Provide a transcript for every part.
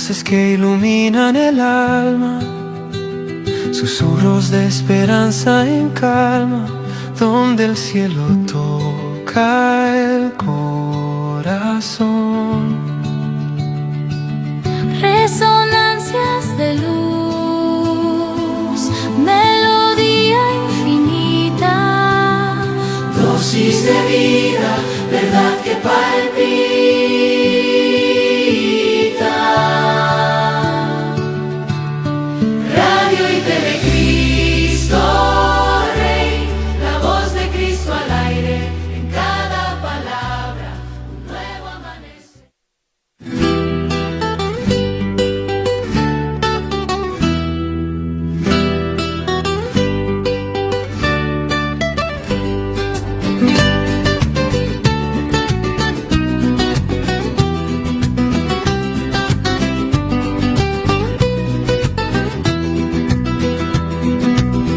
voces que iluminan el alma, susurros de esperanza en calma, donde el cielo toca el corazón. Resonancias de luz, melodía infinita, dosis de vida, verdad que palpita. Radio y TV Cristo Rey, la voz de Cristo al aire, en cada palabra un nuevo amanecer.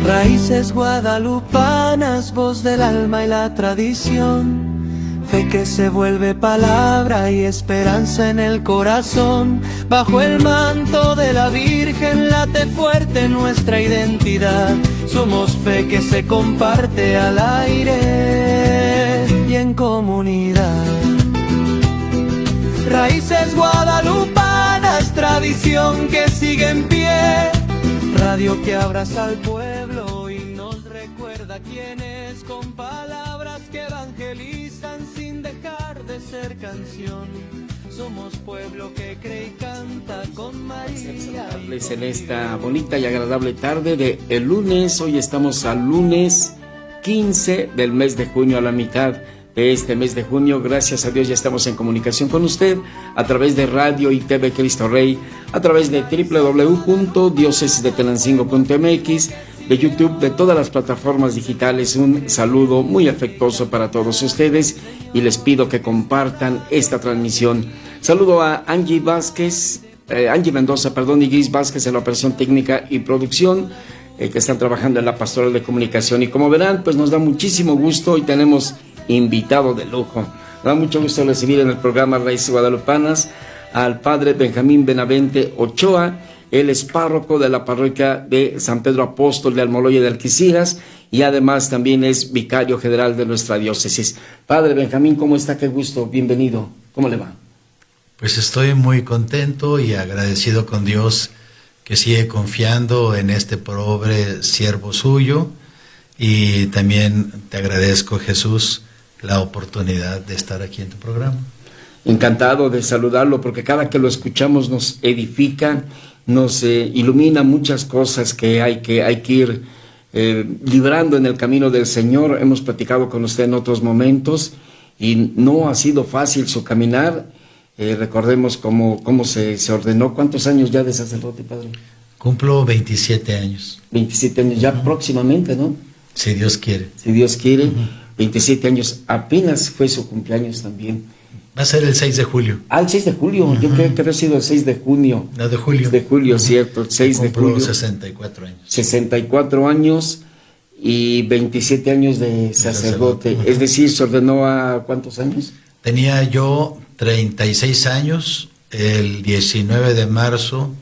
Raíces guadalupanas, voz del alma y la tradición, fe que se vuelve palabra y esperanza en el corazón. Bajo el manto de la Virgen late fuerte nuestra identidad. Somos fe que se comparte al aire y en comunidad. Raíces guadalupanas, tradición que sigue en pie. Radio que abraza al pueblo y nos recuerda quiénes, con palabras que evangelizan sin dejar de ser canción. Somos pueblo que cree y canta con María. En esta bonita y agradable tarde de el lunes, hoy estamos al lunes 15 del mes de junio, a la mitad de este mes de junio. Gracias a Dios ya estamos en comunicación con usted a través de Radio y TV Cristo Rey, a través de www.diocesisdetenancingo.mx, de YouTube, de todas las plataformas digitales. Un saludo muy afectuoso para todos ustedes y les pido que compartan esta transmisión. Saludo a Angie Mendoza, y Gris Vázquez en la operación técnica y producción, que están trabajando en la pastoral de comunicación. Y como verán, pues nos da muchísimo gusto y tenemos invitado de lujo. Me da mucho gusto recibir en el programa Raíces Guadalupanas al padre Benjamín Benavente Ochoa. Él es párroco de la parroquia de San Pedro Apóstol de Almoloya de Algeciras y además también es vicario general de nuestra diócesis. Padre Benjamín, ¿cómo está? Qué gusto, bienvenido. ¿Cómo le va? Pues estoy muy contento y agradecido con Dios que sigue confiando en este pobre siervo suyo, y también te agradezco, Jesús, la oportunidad de estar aquí en tu programa. Encantado de saludarlo, porque cada que lo escuchamos nos edifica, nos ilumina muchas cosas que hay que ir librando en el camino del Señor. Hemos platicado con usted en otros momentos y no ha sido fácil su caminar. Recordemos cómo se ordenó. ¿Cuántos años ya de sacerdote, padre? Cumplo 27 años. 27 años ya próximamente, ¿no? Si Dios quiere. Si Dios quiere, 27 años. Apenas fue su cumpleaños también. Va a ser el 6 de julio. Ah, el 6 de julio. Yo creo que había sido el 6 de junio. No, de julio. De julio, cierto. El 6 de julio. 64 años. 64 años y 27 años de sacerdote. Es decir, ¿se ordenó a cuántos años? Tenía yo 36 años el 19 de marzo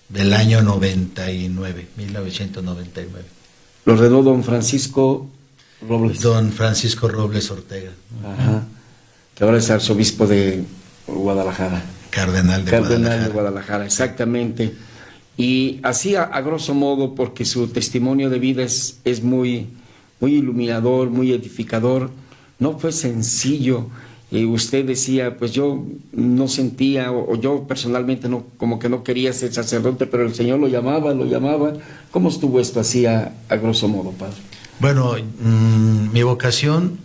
del año 1999. Lo ordenó don Francisco Robles. Don Francisco Robles Ortega. Ajá. Que ahora es arzobispo de Guadalajara. Cardenal de Guadalajara, exactamente. Y así a grosso modo, porque su testimonio de vida es muy, muy iluminador, muy edificador. No fue sencillo. Usted decía, pues yo no sentía, o yo personalmente no, como que no quería ser sacerdote, pero el Señor lo llamaba. ¿Cómo estuvo esto así a grosso modo, padre? Bueno, mi vocación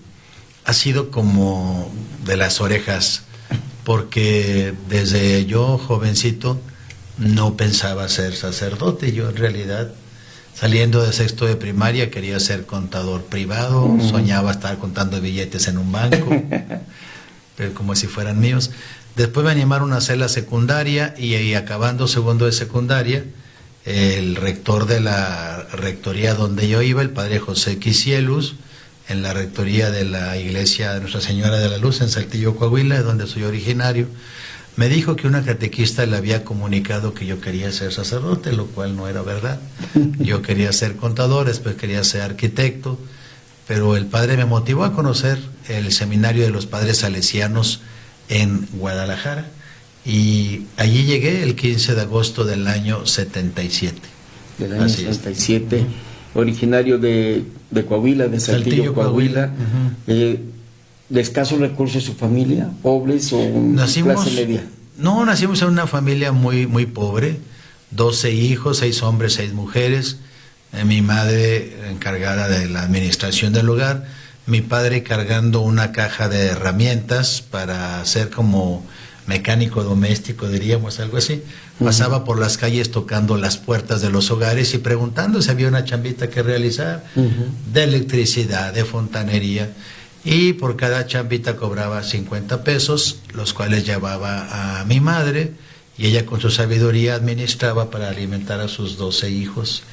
ha sido como de las orejas, porque desde yo jovencito no pensaba ser sacerdote. Yo en realidad, saliendo de sexto de primaria, quería ser contador privado, soñaba estar contando billetes en un banco, pero como si fueran míos. Después me animaron a hacer la secundaria y acabando segundo de secundaria, el rector de la rectoría donde yo iba, el padre José Quisielus, en la rectoría de la iglesia de Nuestra Señora de la Luz en Saltillo, Coahuila, de donde soy originario, me dijo que una catequista le había comunicado que yo quería ser sacerdote, lo cual no era verdad. Yo quería ser contador, después quería ser arquitecto, pero el padre me motivó a conocer el seminario de los padres salesianos en Guadalajara, y allí llegué el 15 de agosto del año 77. Del año 77, originario de Coahuila, de Saltillo, Coahuila. ¿De escasos recursos su familia? ¿Pobres o clase media? No, nacimos en una familia muy, muy pobre, 12 hijos, 6 hombres, 6 mujeres, mi madre encargada de la administración del hogar, mi padre cargando una caja de herramientas para ser como mecánico doméstico, diríamos, algo así. Pasaba por las calles tocando las puertas de los hogares y preguntando si había una chambita que realizar, de electricidad, de fontanería, y por cada chambita cobraba 50 pesos, los cuales llevaba a mi madre, y ella con su sabiduría administraba para alimentar a sus 12 hijos.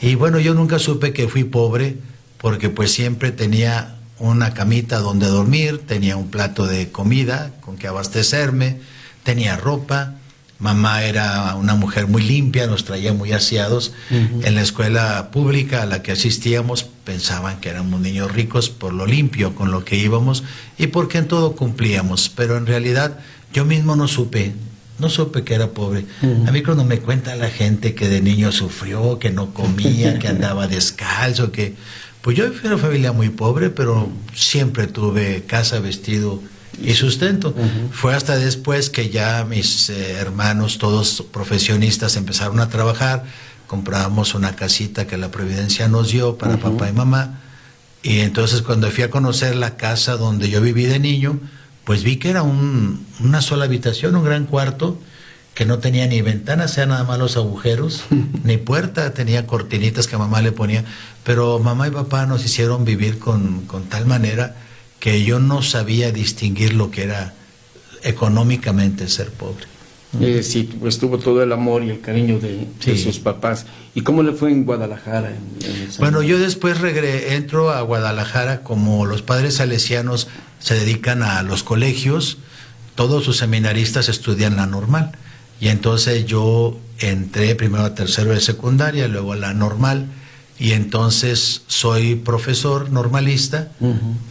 Y bueno, yo nunca supe que fui pobre, porque pues siempre tenía una camita donde dormir, tenía un plato de comida con que abastecerme, tenía ropa. Mamá era una mujer muy limpia, nos traía muy aseados. En la escuela pública a la que asistíamos pensaban que éramos niños ricos por lo limpio con lo que íbamos y porque en todo cumplíamos, pero en realidad yo mismo no supe que era pobre. A mí cuando me cuenta la gente que de niño sufrió, que no comía, que andaba descalzo, pues yo fui de una familia muy pobre, pero siempre tuve casa, vestido y sustento. Fue hasta después que ya mis hermanos, todos profesionistas, empezaron a trabajar, comprábamos una casita que la Providencia nos dio para papá y mamá, y entonces cuando fui a conocer la casa donde yo viví de niño, pues vi que era una sola habitación, un gran cuarto, que no tenía ni ventanas, sea nada más los agujeros, ni puerta, tenía cortinitas que mamá le ponía, pero mamá y papá nos hicieron vivir con tal manera que yo no sabía distinguir lo que era económicamente ser pobre. Sí, pues tuvo todo el amor y el cariño de sus papás. ¿Y cómo le fue en Guadalajara? Bueno, yo después entro a Guadalajara, como los padres salesianos se dedican a los colegios, todos sus seminaristas estudian la normal. Y entonces yo entré primero a tercero de secundaria, luego a la normal, y entonces soy profesor normalista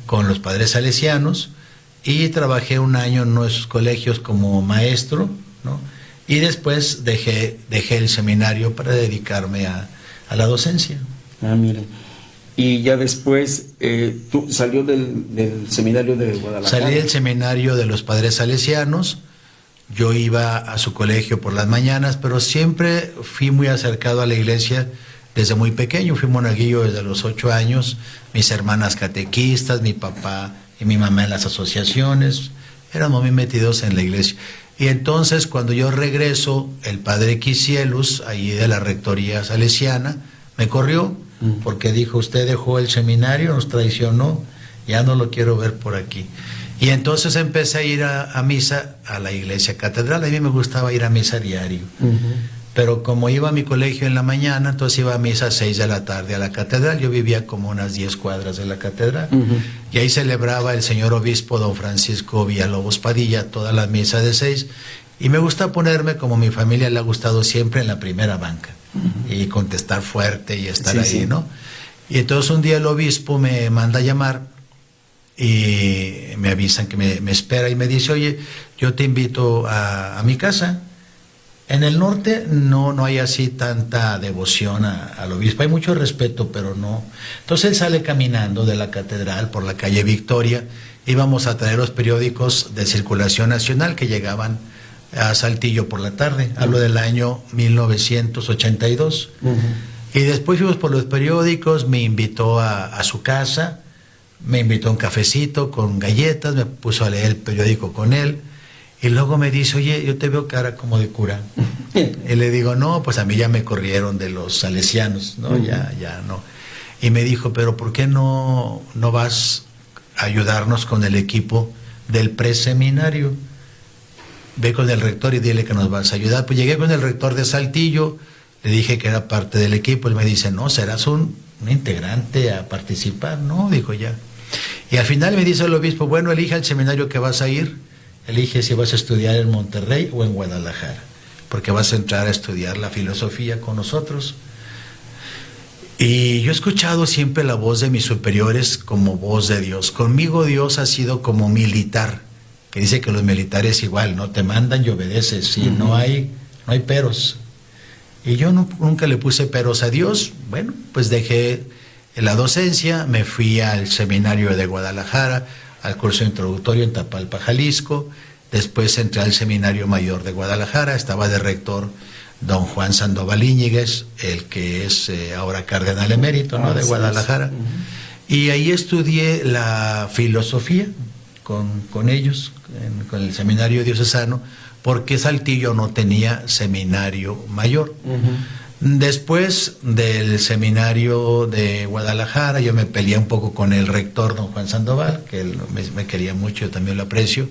con los padres salesianos, y trabajé un año en uno de sus colegios como maestro, ¿no? Y después dejé el seminario para dedicarme a la docencia. Miren. Y ya después, ¿tú salió del seminario de Guadalajara? Salí del seminario de los padres salesianos. Yo iba a su colegio por las mañanas, pero siempre fui muy acercado a la iglesia desde muy pequeño. Fui monaguillo desde los 8 años, mis hermanas catequistas, mi papá y mi mamá en las asociaciones, éramos muy metidos en la iglesia. Y entonces cuando yo regreso, el padre Quisielus, ahí de la rectoría salesiana, me corrió, porque dijo: usted dejó el seminario, nos traicionó, ya no lo quiero ver por aquí. Y entonces empecé a ir a misa a la iglesia catedral. A mí me gustaba ir a misa diario. Pero como iba a mi colegio en la mañana, entonces iba a misa a 6 de la tarde a la catedral. Yo vivía como unas 10 cuadras de la catedral. Y ahí celebraba el señor obispo don Francisco Villalobos Padilla toda la misa de 6. Y me gusta ponerme, como mi familia le ha gustado siempre, en la primera banca. Y contestar fuerte y estar ahí, ¿no? Y entonces un día el obispo me manda a llamar y me avisan que me espera y me dice: oye, yo te invito a mi casa. En el norte no hay así tanta devoción al obispo, hay mucho respeto, pero no. Entonces él sale caminando de la catedral por la calle Victoria, íbamos a traer los periódicos de circulación nacional que llegaban a Saltillo por la tarde, hablo del año 1982. Y después fuimos por los periódicos, me invitó a su casa, me invitó a un cafecito con galletas, me puso a leer el periódico con él. Y luego me dice: oye, yo te veo cara como de cura. Y le digo: no, pues a mí ya me corrieron de los salesianos, ¿no? Ya no. Y me dijo: pero ¿por qué no vas a ayudarnos con el equipo del preseminario? Ve con el rector y dile que nos vas a ayudar. Pues llegué con el rector de Saltillo, le dije que era parte del equipo. Él me dice: no, serás un integrante a participar. No, dijo ya. Y al final me dice el obispo: bueno, elija el seminario que vas a ir elige si vas a estudiar en Monterrey o en Guadalajara, porque vas a entrar a estudiar la filosofía con nosotros. Y yo he escuchado siempre la voz de mis superiores como voz de Dios. Conmigo Dios ha sido como militar, que dice que los militares igual, ¿no? Te mandan y obedeces, y no hay peros. Y yo nunca le puse peros a Dios. Bueno, pues dejé la docencia, me fui al seminario de Guadalajara, al curso introductorio en Tapalpa, Jalisco. Después entré al seminario mayor de Guadalajara, estaba de rector don Juan Sandoval Íñiguez, el que es ahora cardenal emérito, ¿no?, de Guadalajara. Y ahí estudié la filosofía con ellos, con el seminario diocesano, porque Saltillo no tenía seminario mayor. Después del seminario de Guadalajara, yo me peleé un poco con el rector, don Juan Sandoval, que él me quería mucho, yo también lo aprecio,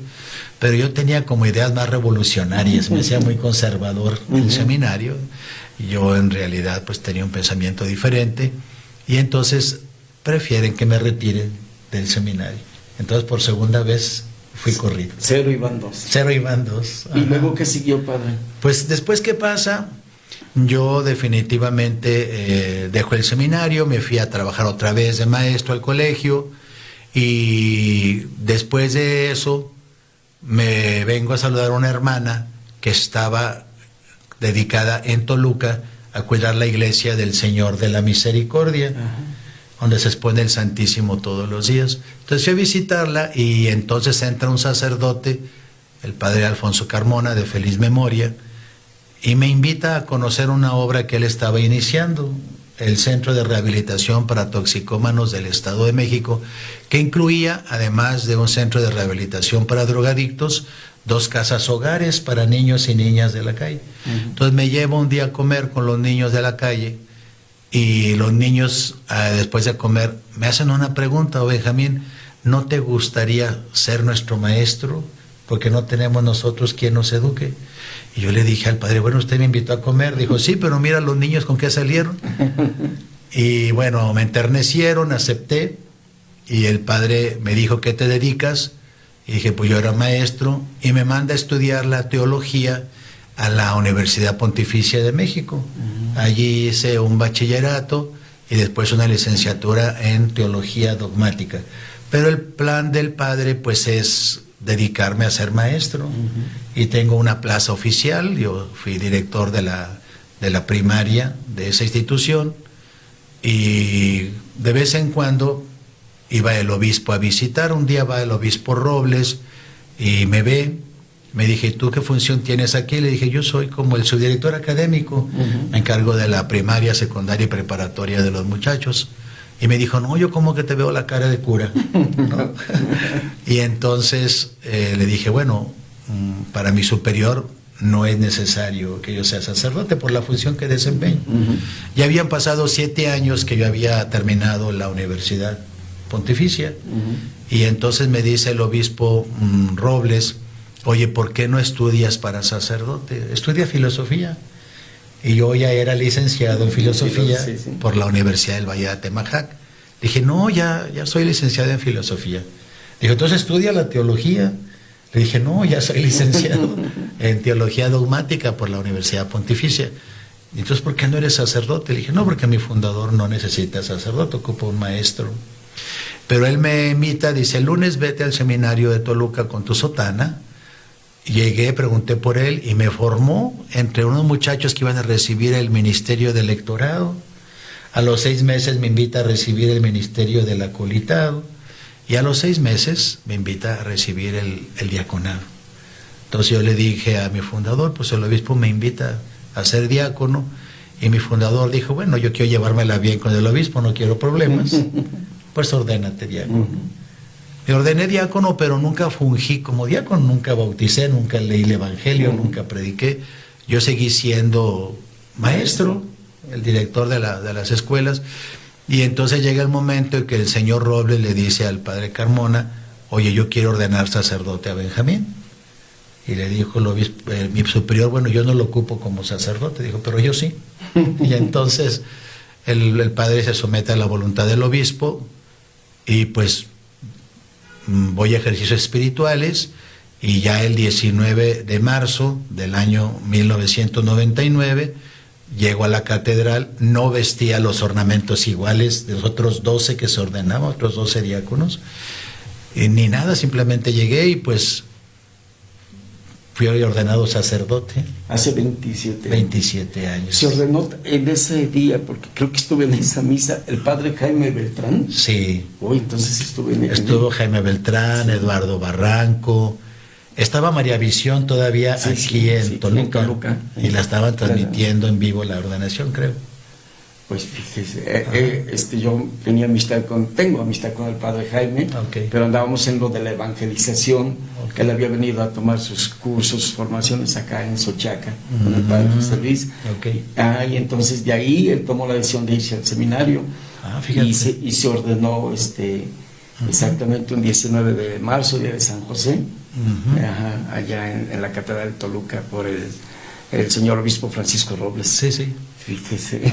pero yo tenía como ideas más revolucionarias, me hacía muy conservador el seminario. Yo en realidad pues tenía un pensamiento diferente, y entonces prefieren que me retire del seminario. Entonces por segunda vez fui corrido. 0 y van 2. 0 y van 2. ¿Y luego qué siguió, padre? Pues después, ¿qué pasa? Yo definitivamente dejo el seminario, me fui a trabajar otra vez de maestro al colegio, y después de eso me vengo a saludar a una hermana que estaba dedicada en Toluca a cuidar la iglesia del Señor de la Misericordia, donde se expone el Santísimo todos los días. Entonces fui a visitarla, y entonces entra un sacerdote, el padre Alfonso Carmona, de feliz memoria, y me invita a conocer una obra que él estaba iniciando, el Centro de Rehabilitación para Toxicómanos del Estado de México, que incluía, además de un centro de rehabilitación para drogadictos, 2 casas hogares para niños y niñas de la calle. Entonces me llevo un día a comer con los niños de la calle, y los niños, después de comer, me hacen una pregunta: Benjamín, ¿no te gustaría ser nuestro maestro? Porque no tenemos nosotros quien nos eduque. Y yo le dije al padre, bueno, usted me invitó a comer. Dijo, sí, pero mira los niños con qué salieron. Y bueno, me enternecieron, acepté, y el padre me dijo, ¿qué te dedicas? Y dije, pues yo era maestro, y me manda a estudiar la teología a la Universidad Pontificia de México. Allí hice un bachillerato y después una licenciatura en teología dogmática. Pero el plan del padre pues es dedicarme a ser maestro, y tengo una plaza oficial. Yo fui director de la primaria de esa institución, y de vez en cuando iba el obispo a visitar. Un día va el obispo Robles y me ve, me dije, ¿tú qué función tienes aquí? Le dije, yo soy como el subdirector académico, me encargo de la primaria, secundaria y preparatoria de los muchachos. Y me dijo, no, yo como que te veo la cara de cura, ¿no? Y entonces le dije, bueno, para mi superior no es necesario que yo sea sacerdote por la función que desempeño. Ya habían pasado 7 años que yo había terminado la Universidad Pontificia, y entonces me dice el obispo Robles, oye, ¿por qué no estudias para sacerdote? Estudia filosofía. Y yo ya era licenciado en filosofía por la Universidad del Valle de Atemajac. Dije, no, ya soy licenciado en filosofía. Dijo, entonces estudia la teología. Le dije, no, ya soy licenciado en teología dogmática por la Universidad Pontificia. Y entonces, ¿por qué no eres sacerdote? Le dije, no, porque mi fundador no necesita sacerdote, ocupa un maestro. Pero él me invita, dice, el lunes vete al seminario de Toluca con tu sotana. Llegué, pregunté por él, y me formó entre unos muchachos que iban a recibir el ministerio de lectorado. A los 6 meses me invita a recibir el ministerio del acolitado, y a los 6 meses me invita a recibir el diaconado. Entonces yo le dije a mi fundador, pues el obispo me invita a ser diácono, y mi fundador dijo, bueno, yo quiero llevármela bien con el obispo, no quiero problemas, pues ordénate diácono. Me ordené diácono, pero nunca fungí como diácono, nunca bauticé, nunca leí el evangelio, nunca prediqué. Yo seguí siendo maestro, el director de las escuelas, y entonces llega el momento en que el señor Robles le dice al padre Carmona, oye, yo quiero ordenar sacerdote a Benjamín. Y le dijo el obispo, mi superior, bueno, yo no lo ocupo como sacerdote. Dijo, pero yo sí. Y entonces el padre se somete a la voluntad del obispo, y pues voy a ejercicios espirituales, Y ya el 19 de marzo del año 1999 llego a la catedral, no vestía los ornamentos iguales de los otros 12 que se ordenaban, otros 12 diáconos, ni nada, simplemente llegué y pues fui ordenado sacerdote. Hace 27 años. 27 años. Se ordenó en ese día, porque creo que estuve en esa misa, el padre Jaime Beltrán. Sí. Uy, entonces estuve en Estuvo Jaime Beltrán, sí. Eduardo Barranco. Estaba María Visión todavía aquí en Toluca, y la estaban transmitiendo en vivo la ordenación, creo. Pues fíjese, yo tengo amistad con el padre Jaime, pero andábamos en lo de la evangelización, que él había venido a tomar sus cursos, sus formaciones acá en Sochaca, con el padre José Luis. Y entonces de ahí él tomó la decisión de irse al seminario, y se ordenó exactamente un 19 de marzo, día de San José, allá en la catedral de Toluca, por el señor obispo Francisco Robles. Sí. Fíjese.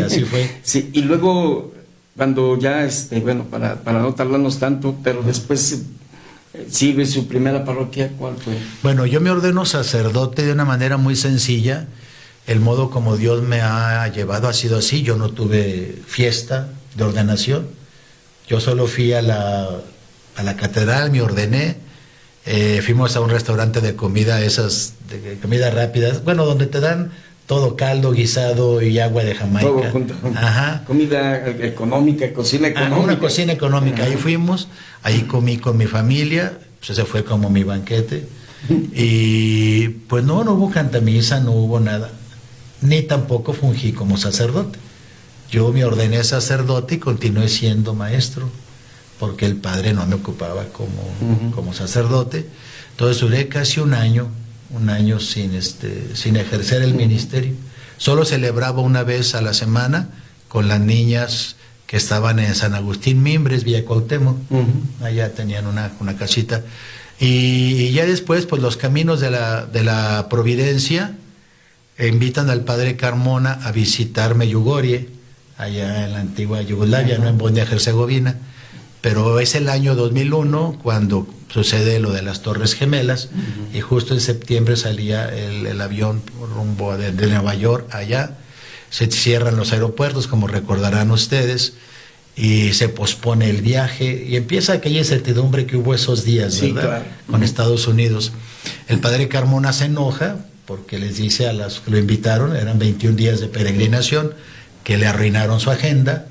Así fue. Sí, y luego, cuando ya, para no tardarnos tanto, pero después sigue su primera parroquia, ¿cuál fue? Bueno, yo me ordeno sacerdote de una manera muy sencilla. El modo como Dios me ha llevado ha sido así. Yo no tuve fiesta de ordenación. Yo solo fui a la catedral, me ordené. Fuimos a un restaurante de comida, de comida rápida, bueno, donde te dan todo, caldo, guisado y agua de Jamaica. Todo junto. Comida económica, cocina económica. Una cocina económica. Ahí fuimos, ahí comí con mi familia, pues ese fue como mi banquete. Y pues no hubo cantamisa, no hubo nada. Ni tampoco fungí como sacerdote. Yo me ordené sacerdote y continué siendo maestro, porque el padre no me ocupaba como sacerdote. Entonces duré casi un año sin ejercer el ministerio. Solo celebraba una vez a la semana con las niñas que estaban en San Agustín Mimbres, Villa Cuauhtémoc. Allá tenían una casita. Y ya después, pues los caminos de la providencia invitan al padre Carmona a visitar Medjugorje, allá en la antigua Yugoslavia, no en Bosnia-Herzegovina. Pero es el año 2001 cuando sucede lo de las Torres Gemelas, y justo en septiembre salía el avión rumbo de Nueva York allá. Se cierran los aeropuertos, como recordarán ustedes, y se pospone el viaje, y empieza aquella incertidumbre que hubo esos días, ¿verdad? Claro. Con Estados Unidos. El padre Carmona se enoja porque les dice a las que lo invitaron, eran 21 días de peregrinación, que le arruinaron su agenda.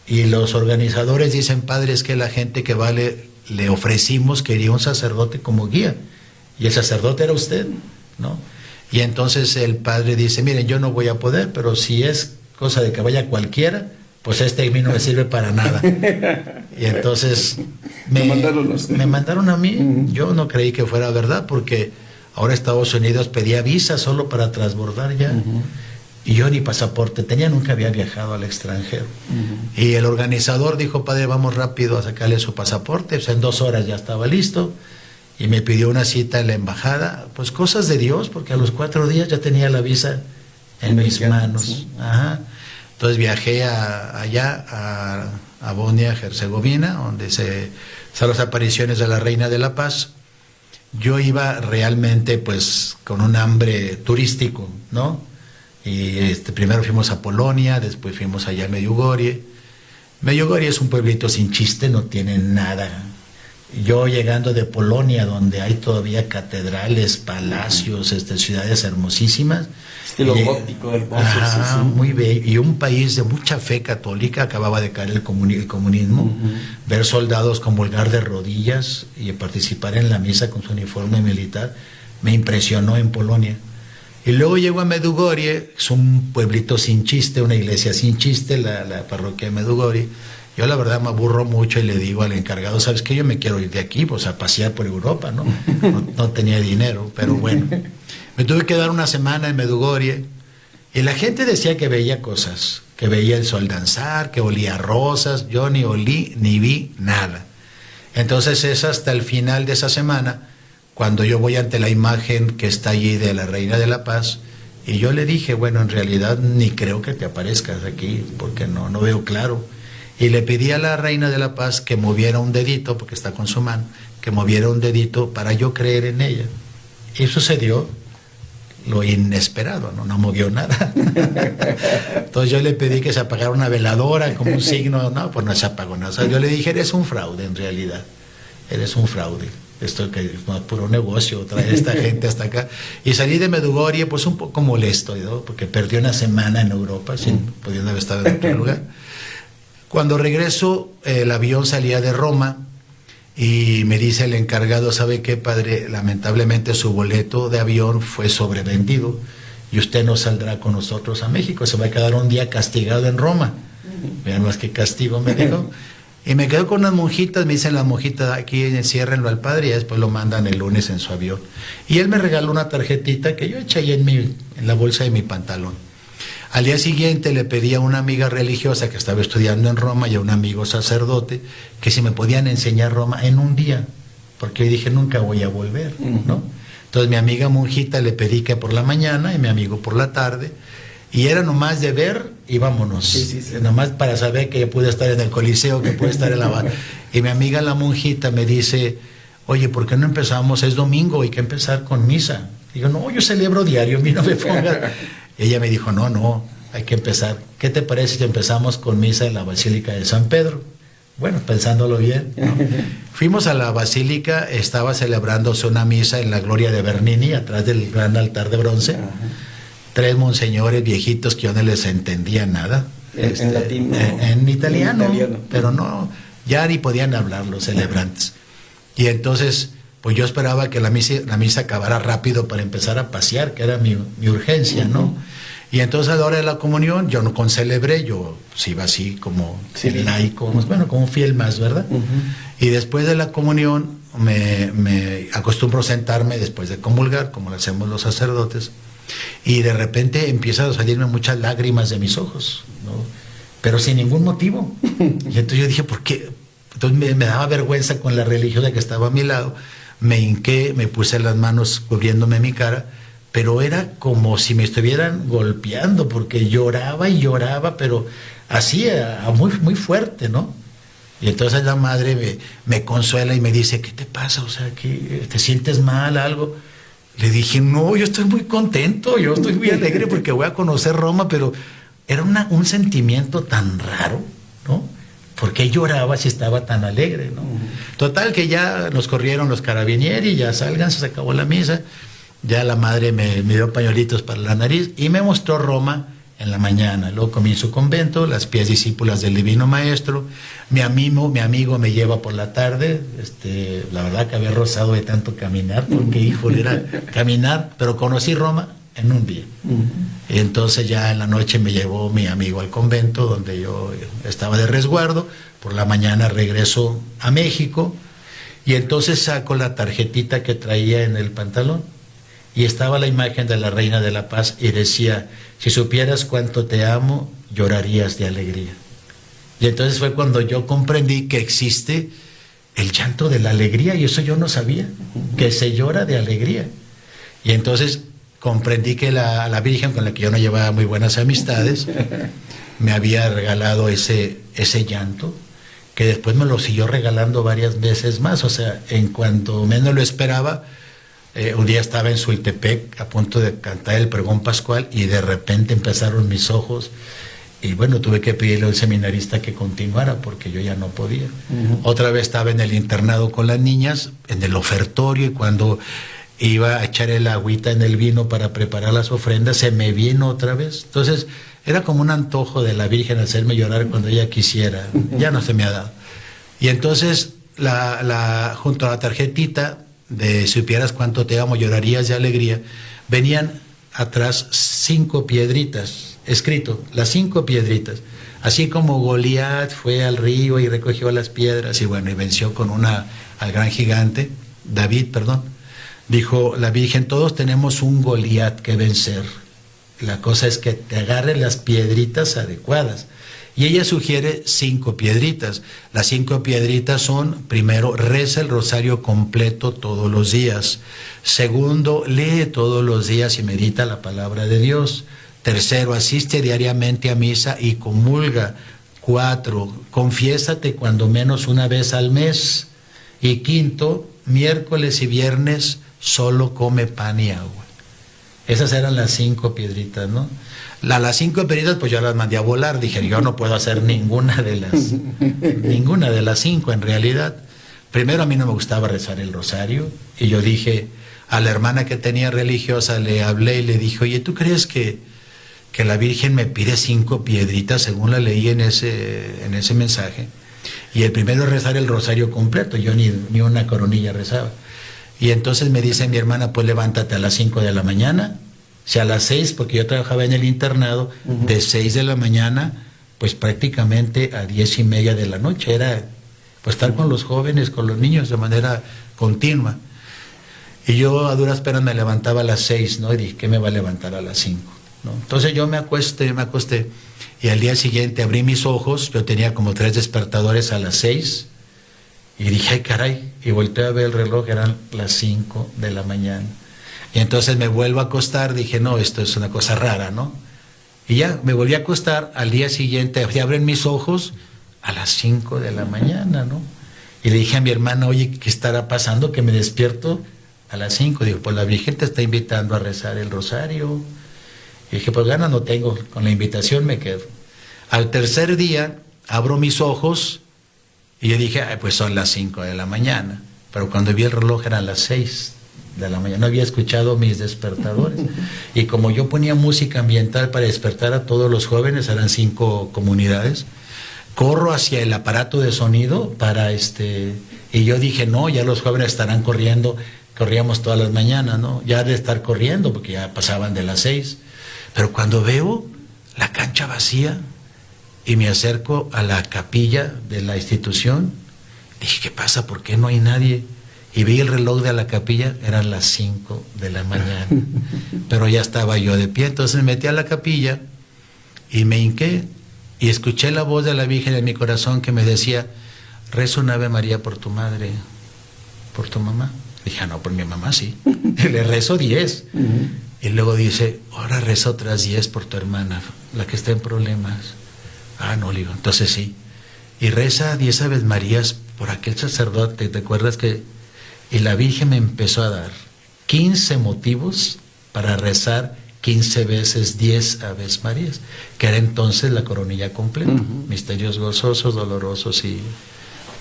Y los organizadores dicen, padre, es que la gente que va le ofrecimos, quería un sacerdote como guía, y el sacerdote era usted, ¿no? Y entonces el padre dice, miren, yo no voy a poder, pero si es cosa de que vaya cualquiera, pues a mí no me sirve para nada. Y entonces me mandaron a mí. Yo no creí que fuera verdad, porque ahora Estados Unidos pedía visa solo para transbordar ya. Y yo ni pasaporte tenía, nunca había viajado al extranjero. Y el organizador dijo, padre, vamos rápido a sacarle su pasaporte. Pues en 2 horas ya estaba listo. Y me pidió una cita en la embajada. Pues cosas de Dios, porque a los 4 días ya tenía la visa en mis manos. ¿Sí? Entonces viajé allá a Bosnia-Herzegovina, donde se las apariciones de la Reina de la Paz. Yo iba realmente pues con un hambre turístico, ¿no? Y primero fuimos a Polonia, después fuimos allá a Medjugorje. Medjugorje es un pueblito sin chiste, no tiene nada. Yo llegando de Polonia, donde hay todavía catedrales, palacios, ciudades hermosísimas. Estilo gótico del Bosque. Muy bello. Y un país de mucha fe católica, acababa de caer el comunismo. Ver soldados comulgar de rodillas y participar en la misa con su uniforme militar, me impresionó en Polonia. Y luego llego a Medjugorje, es un pueblito sin chiste, una iglesia sin chiste, la parroquia de Medjugorje. Yo la verdad me aburro mucho y le digo al encargado, ¿sabes qué? Yo me quiero ir de aquí, pues a pasear por Europa, ¿no? No tenía dinero, pero bueno. Me tuve que dar una semana en Medjugorje, y la gente decía que veía cosas, que veía el sol danzar, que olía rosas. Yo ni olí ni vi nada. Entonces es hasta el final de esa semana cuando yo voy ante la imagen que está allí de la Reina de la Paz, y yo le dije, bueno, en realidad ni creo que te aparezcas aquí, porque no veo claro. Y le pedí a la Reina de la Paz que moviera un dedito, porque está con su mano, que moviera un dedito para yo creer en ella. Y sucedió lo inesperado, no movió nada. Entonces yo le pedí que se apagara una veladora como un signo, no, pues no se apagó nada. O sea, yo le dije, eres un fraude en realidad, eres un fraude. Esto que no es puro negocio, traer esta gente hasta acá. Y salí de Medjugorje pues un poco molesto, ¿no? Porque perdí una semana en Europa, sin pudiendo haber estado en otro lugar. Cuando regreso, el avión salía de Roma y me dice el encargado, ¿sabe qué, padre? Lamentablemente su boleto de avión fue sobrevendido y usted no saldrá con nosotros a México, se va a quedar un día castigado en Roma. Vean más que castigo, me dijo. Y me quedo con unas monjitas, me dicen las monjitas, aquí enciérrenlo al padre y después lo mandan el lunes en su avión. Y él me regaló una tarjetita que yo eché ahí en la bolsa de mi pantalón. Al día siguiente le pedí a una amiga religiosa que estaba estudiando en Roma y a un amigo sacerdote que si me podían enseñar Roma en un día, porque yo dije nunca voy a volver, ¿no? Entonces mi amiga monjita le pedí que por la mañana y mi amigo por la tarde, y era nomás de ver y vámonos, sí. Nomás para saber que pude estar en el Coliseo, que pude estar en la... Y mi amiga la monjita me dice, oye, ¿por qué no empezamos? Es domingo, hay que empezar con misa. Digo, no, yo celebro diario, a mí no me pongas... Ella me dijo, no, hay que empezar. ¿Qué te parece si empezamos con misa en la Basílica de San Pedro? Bueno, pensándolo bien, ¿no? Fuimos a la Basílica, estaba celebrándose una misa en la Gloria de Bernini, atrás del gran altar de bronce. Ajá. 3 monseñores viejitos que yo no les entendía nada. En latín. En italiano, pero no, ya ni podían hablar los celebrantes. Y entonces, pues yo esperaba que la misa acabara rápido para empezar a pasear, que era mi urgencia, ¿no? Y entonces a la hora de la comunión, yo no concelebré, yo pues, iba así como laico, bueno, como fiel más, ¿verdad? Y después de la comunión me acostumbro a sentarme después de comulgar, como lo hacemos los sacerdotes, y de repente empiezan a salirme muchas lágrimas de mis ojos, ¿no? Pero sin ningún motivo. Y entonces yo dije, ¿por qué? Entonces me daba vergüenza con la religiosa que estaba a mi lado, me hinqué, me puse las manos cubriéndome mi cara, pero era como si me estuvieran golpeando, porque lloraba y lloraba, pero así, muy, muy fuerte, ¿no? Y entonces la madre me consuela y me dice, ¿qué te pasa? O sea, ¿qué, te sientes mal, algo? Le dije, no, yo estoy muy contento, yo estoy muy alegre porque voy a conocer Roma, pero era un sentimiento tan raro, ¿no? ¿Por qué lloraba si estaba tan alegre, no? Total que ya nos corrieron los carabinieri, ya salgan, se acabó la misa, ya la madre me dio pañuelitos para la nariz y me mostró Roma en la mañana. Luego comí en su convento, las pies discípulas del Divino Maestro. Mi amigo me lleva por la tarde, la verdad que había rozado de tanto caminar, porque híjole, era caminar, pero conocí Roma en un día. Y entonces ya en la noche me llevó mi amigo al convento, donde yo estaba de resguardo. Por la mañana regreso a México, y entonces saco la tarjetita que traía en el pantalón, y estaba la imagen de la Reina de la Paz, y decía, si supieras cuánto te amo, llorarías de alegría. Y entonces fue cuando yo comprendí que existe el llanto de la alegría, y eso yo no sabía, que se llora de alegría. Y entonces comprendí que la Virgen, con la que yo no llevaba muy buenas amistades, me había regalado ese llanto, que después me lo siguió regalando varias veces más. O sea, en cuanto menos lo esperaba, un día estaba en Sultepec a punto de cantar el pregón pascual y de repente empezaron mis ojos, y bueno, tuve que pedirle al seminarista que continuara porque yo ya no podía. Otra vez estaba en el internado con las niñas, en el ofertorio, y cuando iba a echar el agüita en el vino para preparar las ofrendas, se me vino otra vez. Entonces era como un antojo de la Virgen hacerme llorar cuando ella quisiera. Ya no se me ha dado. Y entonces junto a la tarjetita de si supieras cuánto te amo, llorarías de alegría, venían atrás 5 piedritas, escrito, las 5 piedritas. Así como Goliat fue al río y recogió las piedras, y bueno, y venció con al gran gigante, David, dijo la Virgen, todos tenemos un Goliat que vencer. La cosa es que te agarres las piedritas adecuadas. Y ella sugiere 5 piedritas. Las 5 piedritas son, primero, reza el rosario completo todos los días. Segundo, lee todos los días y medita la palabra de Dios. Tercero, asiste diariamente a misa y comulga. 4, confiésate cuando menos una vez al mes. Y quinto, miércoles y viernes solo come pan y agua. Esas eran las 5 piedritas, ¿no? Las 5 piedritas pues yo las mandé a volar. Dije, yo no puedo hacer ninguna de las 5 en realidad. Primero, a mí no me gustaba rezar el rosario. Y yo dije, a la hermana que tenía religiosa le hablé y le dije, oye, ¿tú crees que la Virgen me pide 5 piedritas según la leí en ese mensaje? Y el primero es rezar el rosario completo. Yo ni una coronilla rezaba. Y entonces me dice mi hermana, pues levántate a las 5 de la mañana, o sea, a las 6, porque yo trabajaba en el internado, de 6 de la mañana, pues prácticamente a 10:30 de la noche, era pues estar con los jóvenes, con los niños de manera continua. Y yo a duras penas me levantaba a las 6, ¿no? Y dije, ¿qué me va a levantar a las 5? ¿No? Entonces yo me acosté, y al día siguiente abrí mis ojos, yo tenía como 3 despertadores a las 6, y dije, ay caray, y volteé a ver el reloj, eran las 5 de la mañana. Y entonces me vuelvo a acostar, dije, no, esto es una cosa rara, ¿no? Y ya, me volví a acostar, al día siguiente, abren mis ojos a las 5 de la mañana, ¿no? Y le dije a mi hermana, oye, ¿qué estará pasando? Que me despierto a las 5. Digo, pues la Virgen te está invitando a rezar el rosario. Y dije, pues ganas no tengo, con la invitación me quedo. Al tercer día, abro mis ojos, y yo dije, ay, pues son las 5 de la mañana. Pero cuando vi el reloj eran las 6 de la mañana. No había escuchado mis despertadores. Y como yo ponía música ambiental para despertar a todos los jóvenes, eran 5 comunidades, corro hacia el aparato de sonido y yo dije, no, ya los jóvenes estarán corriendo. Corríamos todas las mañanas, ¿no? Ya de estar corriendo, porque ya pasaban de las 6. Pero cuando veo la cancha vacía, y me acerco a la capilla de la institución, dije, ¿qué pasa? ¿Por qué no hay nadie? Y vi el reloj de la capilla, eran las 5 de la mañana, pero ya estaba yo de pie. Entonces me metí a la capilla y me hinqué y escuché la voz de la Virgen en mi corazón que me decía, reza un Ave María por tu madre, por tu mamá. Dije, no, por mi mamá sí. Le rezo 10. Y luego dice, ahora reza otras 10 por tu hermana, la que está en problemas. Ah, no, le digo, entonces sí. Y reza 10 Aves Marías por aquel sacerdote, ¿te acuerdas que? Y la Virgen me empezó a dar 15 motivos para rezar 15 veces 10 Aves Marías, que era entonces la coronilla completa, misterios gozosos, dolorosos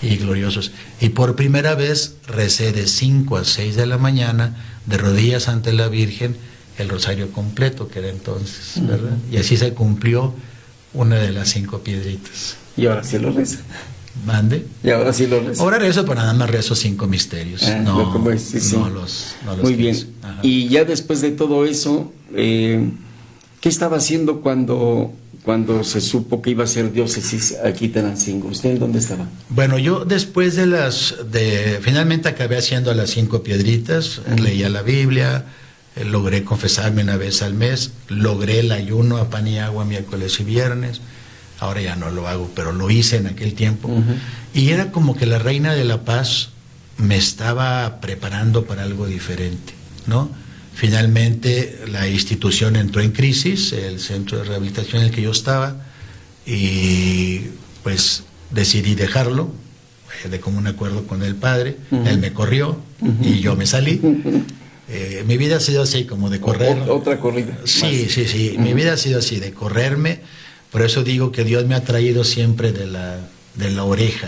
y gloriosos. Y por primera vez recé de 5 a 6 de la mañana, de rodillas ante la Virgen, el rosario completo, que era entonces, ¿verdad? Y así se cumplió una de las 5 piedritas. Y ahora sí lo reza. ¿Mande? Y ahora sí lo reza. Ahora rezo, pero nada más rezo 5 misterios. No los Muy 15. bien. Ajá. Y ya después de todo eso, ¿qué estaba haciendo cuando se supo que iba a ser diócesis aquí Tenancingo? ¿Usted en dónde estaba? Bueno, yo después finalmente acabé haciendo las 5 piedritas, leía la Biblia, logré confesarme una vez al mes, logré el ayuno a pan y agua miércoles y viernes. Ahora ya no lo hago, pero lo hice en aquel tiempo. Y era como que la Reina de la Paz me estaba preparando para algo diferente, ¿no? Finalmente la institución entró en crisis, el centro de rehabilitación en el que yo estaba, y pues decidí dejarlo, de común acuerdo con el padre. Él me corrió y yo me salí. Mi vida ha sido así, como de correr. Otra corrida. Sí. Mi vida ha sido así, de correrme. Por eso digo que Dios me ha traído siempre de la oreja,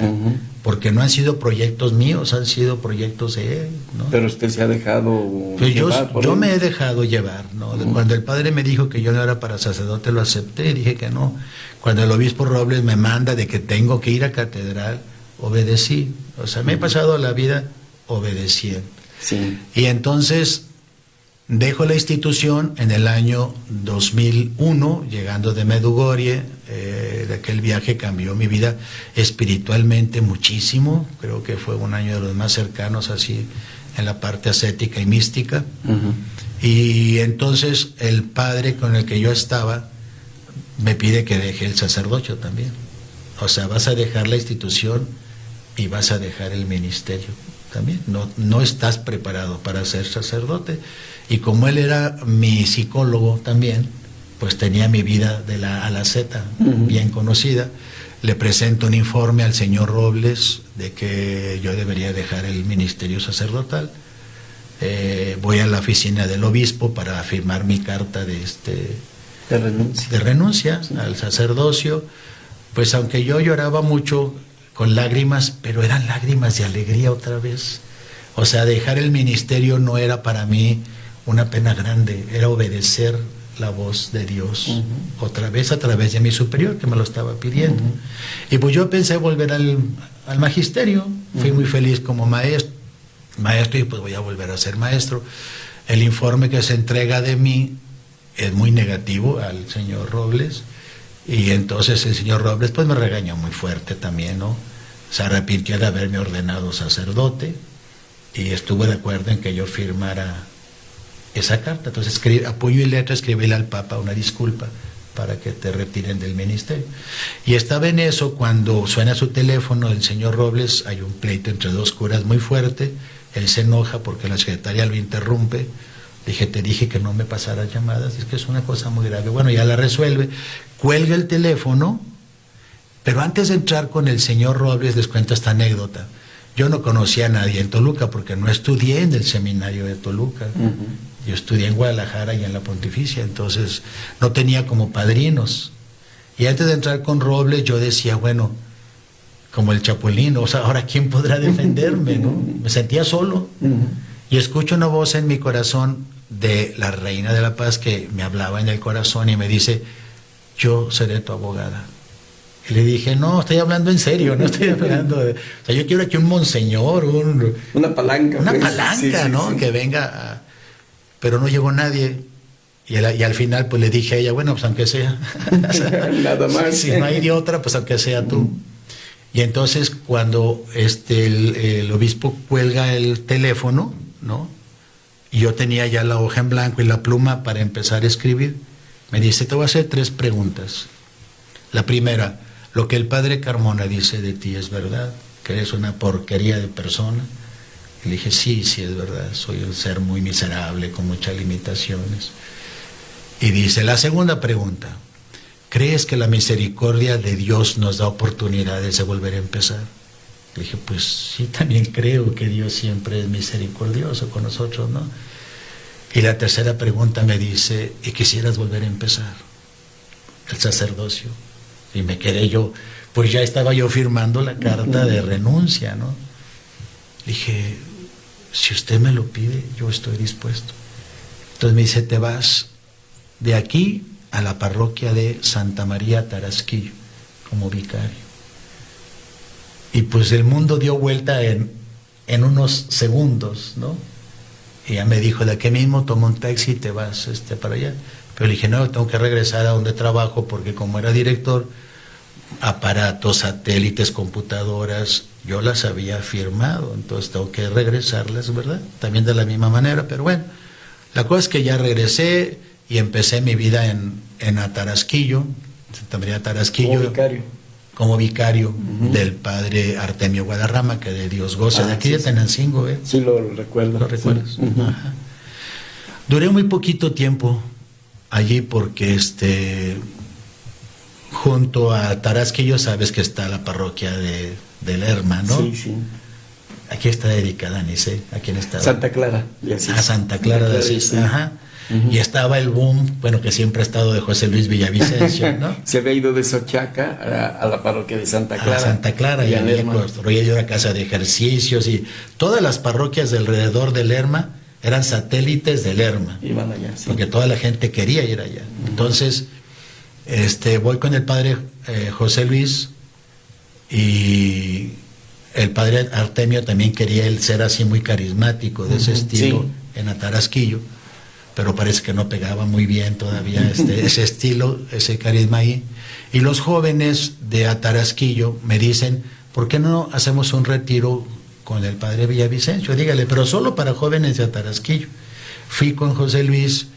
porque no han sido proyectos míos, han sido proyectos de Él, ¿no? Pero usted se ha dejado pues yo me he dejado llevar, ¿no? Cuando el padre me dijo que yo no era para sacerdote, lo acepté y dije que no. Cuando el obispo Robles me manda de que tengo que ir a catedral, obedecí. O sea, me he pasado la vida obedeciendo. Sí. Y entonces dejo la institución en el año 2001, llegando de Medjugorje. De aquel viaje cambió mi vida espiritualmente muchísimo. Creo que fue un año de los más cercanos así en la parte ascética y mística. Y entonces el padre con el que yo estaba me pide que deje el sacerdocio también. O sea, vas a dejar la institución y vas a dejar el ministerio también. No estás preparado para ser sacerdote. Y como él era mi psicólogo también, pues tenía mi vida de la A a la Z bien conocida. le presento un informe al señor Robles de que yo debería dejar el ministerio sacerdotal. Voy a la oficina del obispo para firmar mi carta de renuncia al sacerdocio. Pues aunque yo lloraba mucho con lágrimas, pero eran lágrimas de alegría otra vez. O sea, dejar el ministerio no era para mí una pena grande, era obedecer la voz de Dios, otra vez a través de mi superior que me lo estaba pidiendo. Y pues yo pensé volver al magisterio, fui muy feliz como maestro y pues voy a volver a ser maestro. El informe que se entrega de mí es muy negativo al señor Robles, y entonces el señor Robles pues me regañó muy fuerte también, ¿no? Se arrepintió de haberme ordenado sacerdote y estuvo de acuerdo en que yo firmara esa carta. Entonces a puño y letra escribíle al Papa una disculpa para que te retiren del ministerio. Y estaba en eso cuando suena su teléfono el señor Robles, hay un pleito entre dos curas muy fuerte, él se enoja porque la secretaria lo interrumpe. Dije, te dije que no me pasaras llamadas, es que es una cosa muy grave. Bueno, ya la resuelve, cuelga el teléfono, pero antes de entrar con el señor Robles les cuento esta anécdota. Yo no conocía a nadie en Toluca porque no estudié en el seminario de Toluca. Yo estudié en Guadalajara y en la Pontificia, entonces no tenía como padrinos. Y antes de entrar con Robles yo decía, bueno, como el Chapulín, o sea, ahora ¿quién podrá defenderme, no? Me sentía solo. Y escucho una voz en mi corazón de la Reina de la Paz que me hablaba en el corazón y me dice, yo seré tu abogada. Y le dije, no, estoy hablando en serio, no estoy hablando de... O sea, yo quiero aquí un monseñor, una palanca. Una palanca, ¿no? Sí. Que venga Pero no llegó nadie. Y al final pues le dije a ella, bueno, pues aunque sea. Nada más. Si no hay de otra, pues aunque sea tú. Y entonces cuando el obispo cuelga el teléfono, ¿no? Y yo tenía ya la hoja en blanco y la pluma para empezar a escribir, me dice, te voy a hacer 3 preguntas. La primera, ¿lo que el padre Carmona dice de ti es verdad? ¿Que eres una porquería de persona? Y le dije, sí, es verdad, soy un ser muy miserable, con muchas limitaciones. Y dice, la segunda pregunta, ¿crees que la misericordia de Dios nos da oportunidades de volver a empezar? Le dije, pues sí, también creo que Dios siempre es misericordioso con nosotros, ¿no? Y la tercera pregunta me dice, ¿y quisieras volver a empezar el sacerdocio? Y me quedé yo, pues ya estaba yo firmando la carta de renuncia, ¿no? Le dije, si usted me lo pide, yo estoy dispuesto. Entonces me dice, te vas de aquí a la parroquia de Santa María Tarasquillo como vicario. Y pues el mundo dio vuelta en unos segundos, ¿no? Y ya me dijo, de aquí mismo toma un taxi y te vas para allá. Pero le dije, no, tengo que regresar a donde trabajo porque como era director, aparatos, satélites, computadoras, yo las había firmado, entonces tengo que regresarlas, ¿verdad? También de la misma manera, pero bueno, la cosa es que ya regresé y empecé mi vida en Atarasquillo, Santa María Tarasquillo. Como vicario del padre Artemio Guadarrama, que de Dios goza, de aquí de Tenancingo, ¿eh? Sí, lo recuerdo. ¿Lo recuerdas? Sí. Ajá. Duré muy poquito tiempo allí porque junto a Tarasquillo sabes que está la parroquia de Lerma, ¿no? Sí, sí. Aquí está dedicada, ni sé a quién estaba. Santa Clara de Asís. A Santa Clara de Asís, sí. Ajá. Y estaba el boom, bueno, que siempre ha estado de José Luis Villavicencio, ¿no? Se había ido de Sochaca a la parroquia de Santa Clara. A Santa Clara, y había construido una casa de ejercicios y todas las parroquias de alrededor de Lerma eran satélites de Lerma. Iban allá, sí. Porque toda la gente quería ir allá. Entonces, voy con el padre José Luis y el padre Artemio también quería él ser así muy carismático, de ese estilo, sí, en Atarasquillo. Pero parece que no pegaba muy bien todavía ese estilo, ese carisma ahí. Y los jóvenes de Atarasquillo me dicen, ¿por qué no hacemos un retiro con el padre Villavicencio? Dígale, pero solo para jóvenes de Atarasquillo. Fui con José Luis,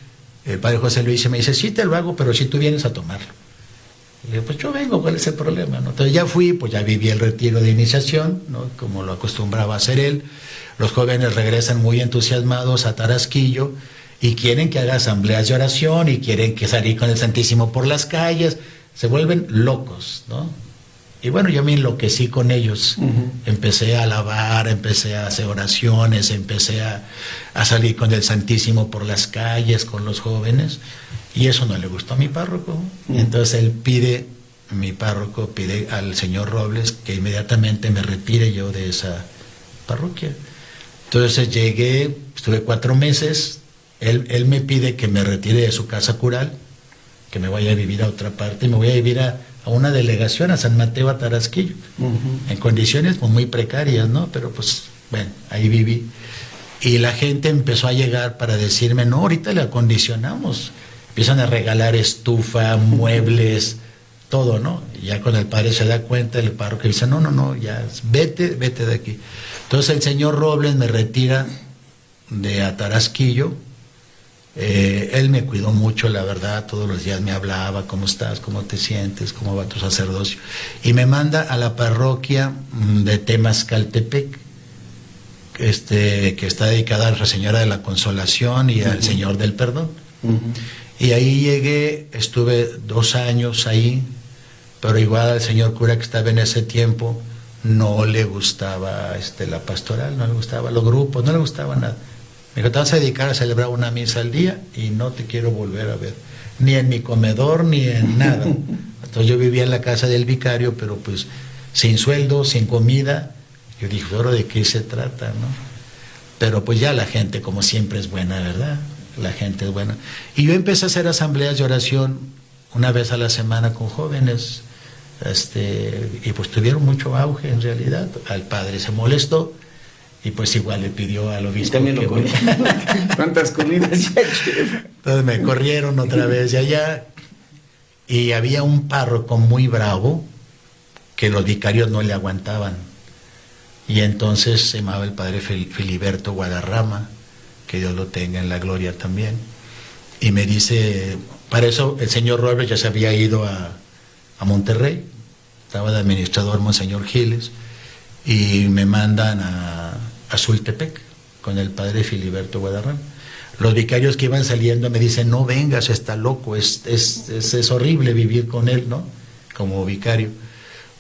el padre José Luis, y me dice, sí te lo hago, pero si tú vienes a tomarlo. Y le digo, pues yo vengo, ¿cuál es el problema? ¿No? Entonces ya fui, pues ya viví el retiro de iniciación, ¿no? Como lo acostumbraba a hacer él. Los jóvenes regresan muy entusiasmados a Atarasquillo, y quieren que haga asambleas de oración, y quieren que salir con el Santísimo por las calles, se vuelven locos, ¿no? Y bueno, yo me enloquecí con ellos. Empecé a alabar, empecé a hacer oraciones, empecé a salir con el Santísimo por las calles, con los jóvenes. Y eso no le gustó a mi párroco. Entonces mi párroco pide al señor Robles que inmediatamente me retire yo de esa parroquia. Entonces llegué, estuve 4 meses. Él me pide que me retire de su casa cural, que me vaya a vivir a otra parte, y me voy a vivir a una delegación, a San Mateo, a Tarasquillo, en condiciones pues, muy precarias, ¿no? Pero pues, bueno, ahí viví. Y la gente empezó a llegar para decirme, no, ahorita le acondicionamos. Empiezan a regalar estufa, muebles, todo, ¿no? Y ya cuando el padre se da cuenta, el párroco dice, no, ya, vete de aquí. Entonces el señor Robles me retira de Atarasquillo. Él me cuidó mucho, la verdad, todos los días me hablaba, ¿cómo estás? ¿Cómo te sientes? ¿Cómo va tu sacerdocio? Y me manda a la parroquia de Temascaltepec, que está dedicada a Nuestra Señora de la Consolación y al Señor del Perdón. Y ahí llegué, estuve 2 años ahí, pero igual al señor cura que estaba en ese tiempo no le gustaba la pastoral, no le gustaban los grupos, no le gustaba nada. Me dijo, te vas a dedicar a celebrar una misa al día y no te quiero volver a ver, ni en mi comedor, ni en nada. Entonces yo vivía en la casa del vicario, pero pues sin sueldo, sin comida. Yo dije, ¿ahora de qué se trata, no? Pero pues ya la gente, como siempre, es buena, ¿verdad? La gente es buena. Y yo empecé a hacer asambleas de oración 1 vez a la semana con jóvenes, y pues tuvieron mucho auge en realidad. Al padre se molestó, y pues igual le pidió al obispo. También lo corrió. ¿Cuántas comidas ya, chef? Entonces me corrieron otra vez de allá, y había un párroco muy bravo que los vicarios no le aguantaban. Y entonces se llamaba el padre Filiberto Guadarrama, que Dios lo tenga en la gloria también. Y me dice, para eso el señor Robles ya se había ido a Monterrey, estaba de administrador Monseñor Giles, y me mandan a Sultepec con el padre Filiberto Guadarrama. Los vicarios que iban saliendo me dicen, no vengas, está loco, es horrible vivir con él, ¿no? Como vicario.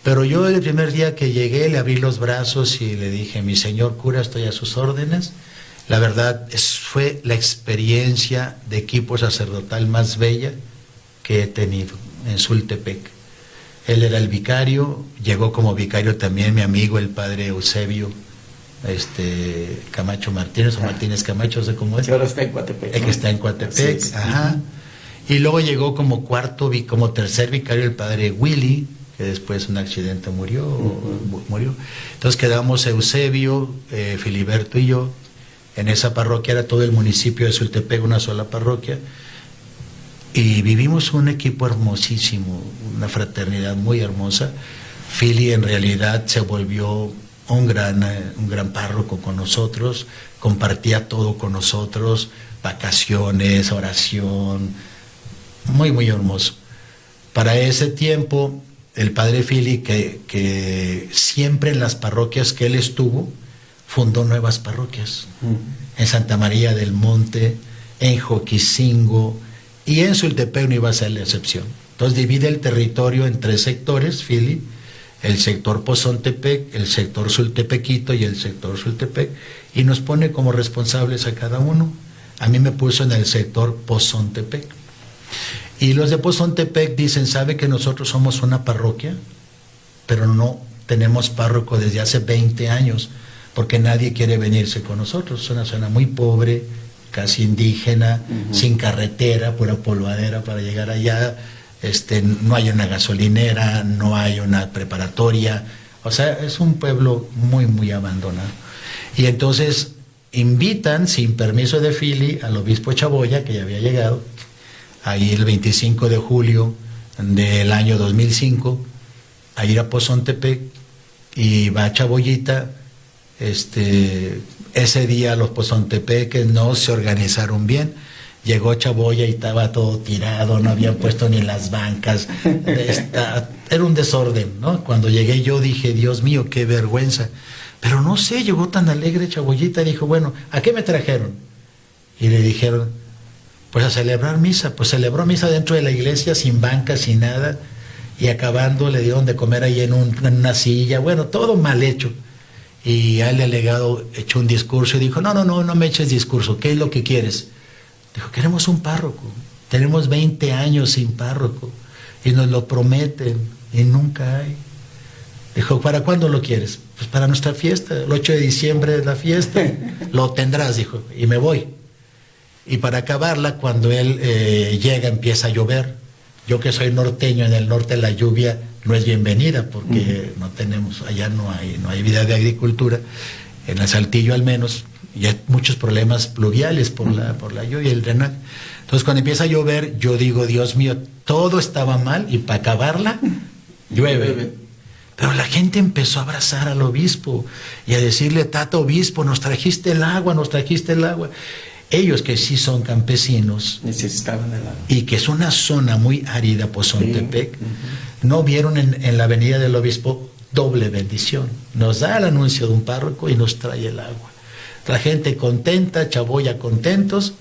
Pero yo el primer día que llegué le abrí los brazos y le dije, mi señor cura, estoy a sus órdenes. La verdad, fue la experiencia de equipo sacerdotal más bella que he tenido en Sultepec. Él era el vicario, llegó como vicario también mi amigo el padre Eusebio Camacho Martínez, o Martínez Camacho, no sé cómo es. Que ahora está en Coatepec. El que está en Coatepec, sí. Ajá. Y luego llegó como tercer vicario el padre Willy, que después un accidente murió. Entonces quedamos Eusebio, Filiberto y yo. En esa parroquia era todo el municipio de Sultepec, una sola parroquia, y vivimos un equipo hermosísimo, una fraternidad muy hermosa. Fili en realidad se volvió un gran párroco con nosotros, compartía todo con nosotros, vacaciones, oración, muy, muy hermoso. Para ese tiempo, el padre Fili, que siempre en las parroquias que él estuvo, fundó nuevas parroquias, en Santa María del Monte, en Joquisingo, y en Sultepec no iba a ser la excepción. Entonces divide el territorio en 3 sectores, Fili, el sector Pozontepec, el sector Sultepequito y el sector Sultepec, y nos pone como responsables a cada uno. A mí me puso en el sector Pozontepec. Y los de Pozontepec dicen, ¿sabe que nosotros somos una parroquia? Pero no tenemos párroco desde hace 20 años, porque nadie quiere venirse con nosotros. Es una zona muy pobre, casi indígena, sin carretera, pura polvadera para llegar allá. No hay una gasolinera, no hay una preparatoria. O sea, es un pueblo muy, muy abandonado. Y entonces invitan, sin permiso de Fili, al obispo Chaboya, que ya había llegado, ahí el 25 de julio del año 2005, a ir a Pozontepec, y va Chaboyita. Ese día los pozontepeques no se organizaron bien. Llegó Chaboya y estaba todo tirado, no habían puesto ni las bancas, era un desorden, ¿no? Cuando llegué yo dije, Dios mío, qué vergüenza. Pero no sé, llegó tan alegre Chaboyita, dijo, bueno, ¿a qué me trajeron? Y le dijeron, pues a celebrar misa. Pues celebró misa dentro de la iglesia, sin bancas, sin nada. y acabando le dieron de comer ahí en una silla, bueno, todo mal hecho. Y al delegado echó un discurso y dijo, no me eches discurso, ¿qué es lo que quieres? Dijo, queremos un párroco, tenemos 20 años sin párroco y nos lo prometen y nunca hay. Dijo, ¿para cuándo lo quieres? Pues para nuestra fiesta, el 8 de diciembre es la fiesta, lo tendrás, dijo, y me voy. Y para acabarla, cuando él llega, empieza a llover. Yo que soy norteño, en el norte la lluvia no es bienvenida, porque no tenemos, allá no hay vida de agricultura, en el Saltillo al menos, y hay muchos problemas pluviales por la lluvia y el drenaje. Entonces cuando empieza a llover, yo digo, Dios mío, todo estaba mal, y para acabarla, llueve. Pero la gente empezó a abrazar al obispo, y a decirle, Tata Obispo, nos trajiste el agua. Ellos que sí son campesinos, necesitaban el agua, y que es una zona muy árida, Pozontepec, no vieron en la venida del obispo doble bendición. Nos da el anuncio de un párroco y nos trae el agua. La gente contenta, Chaboya contentos,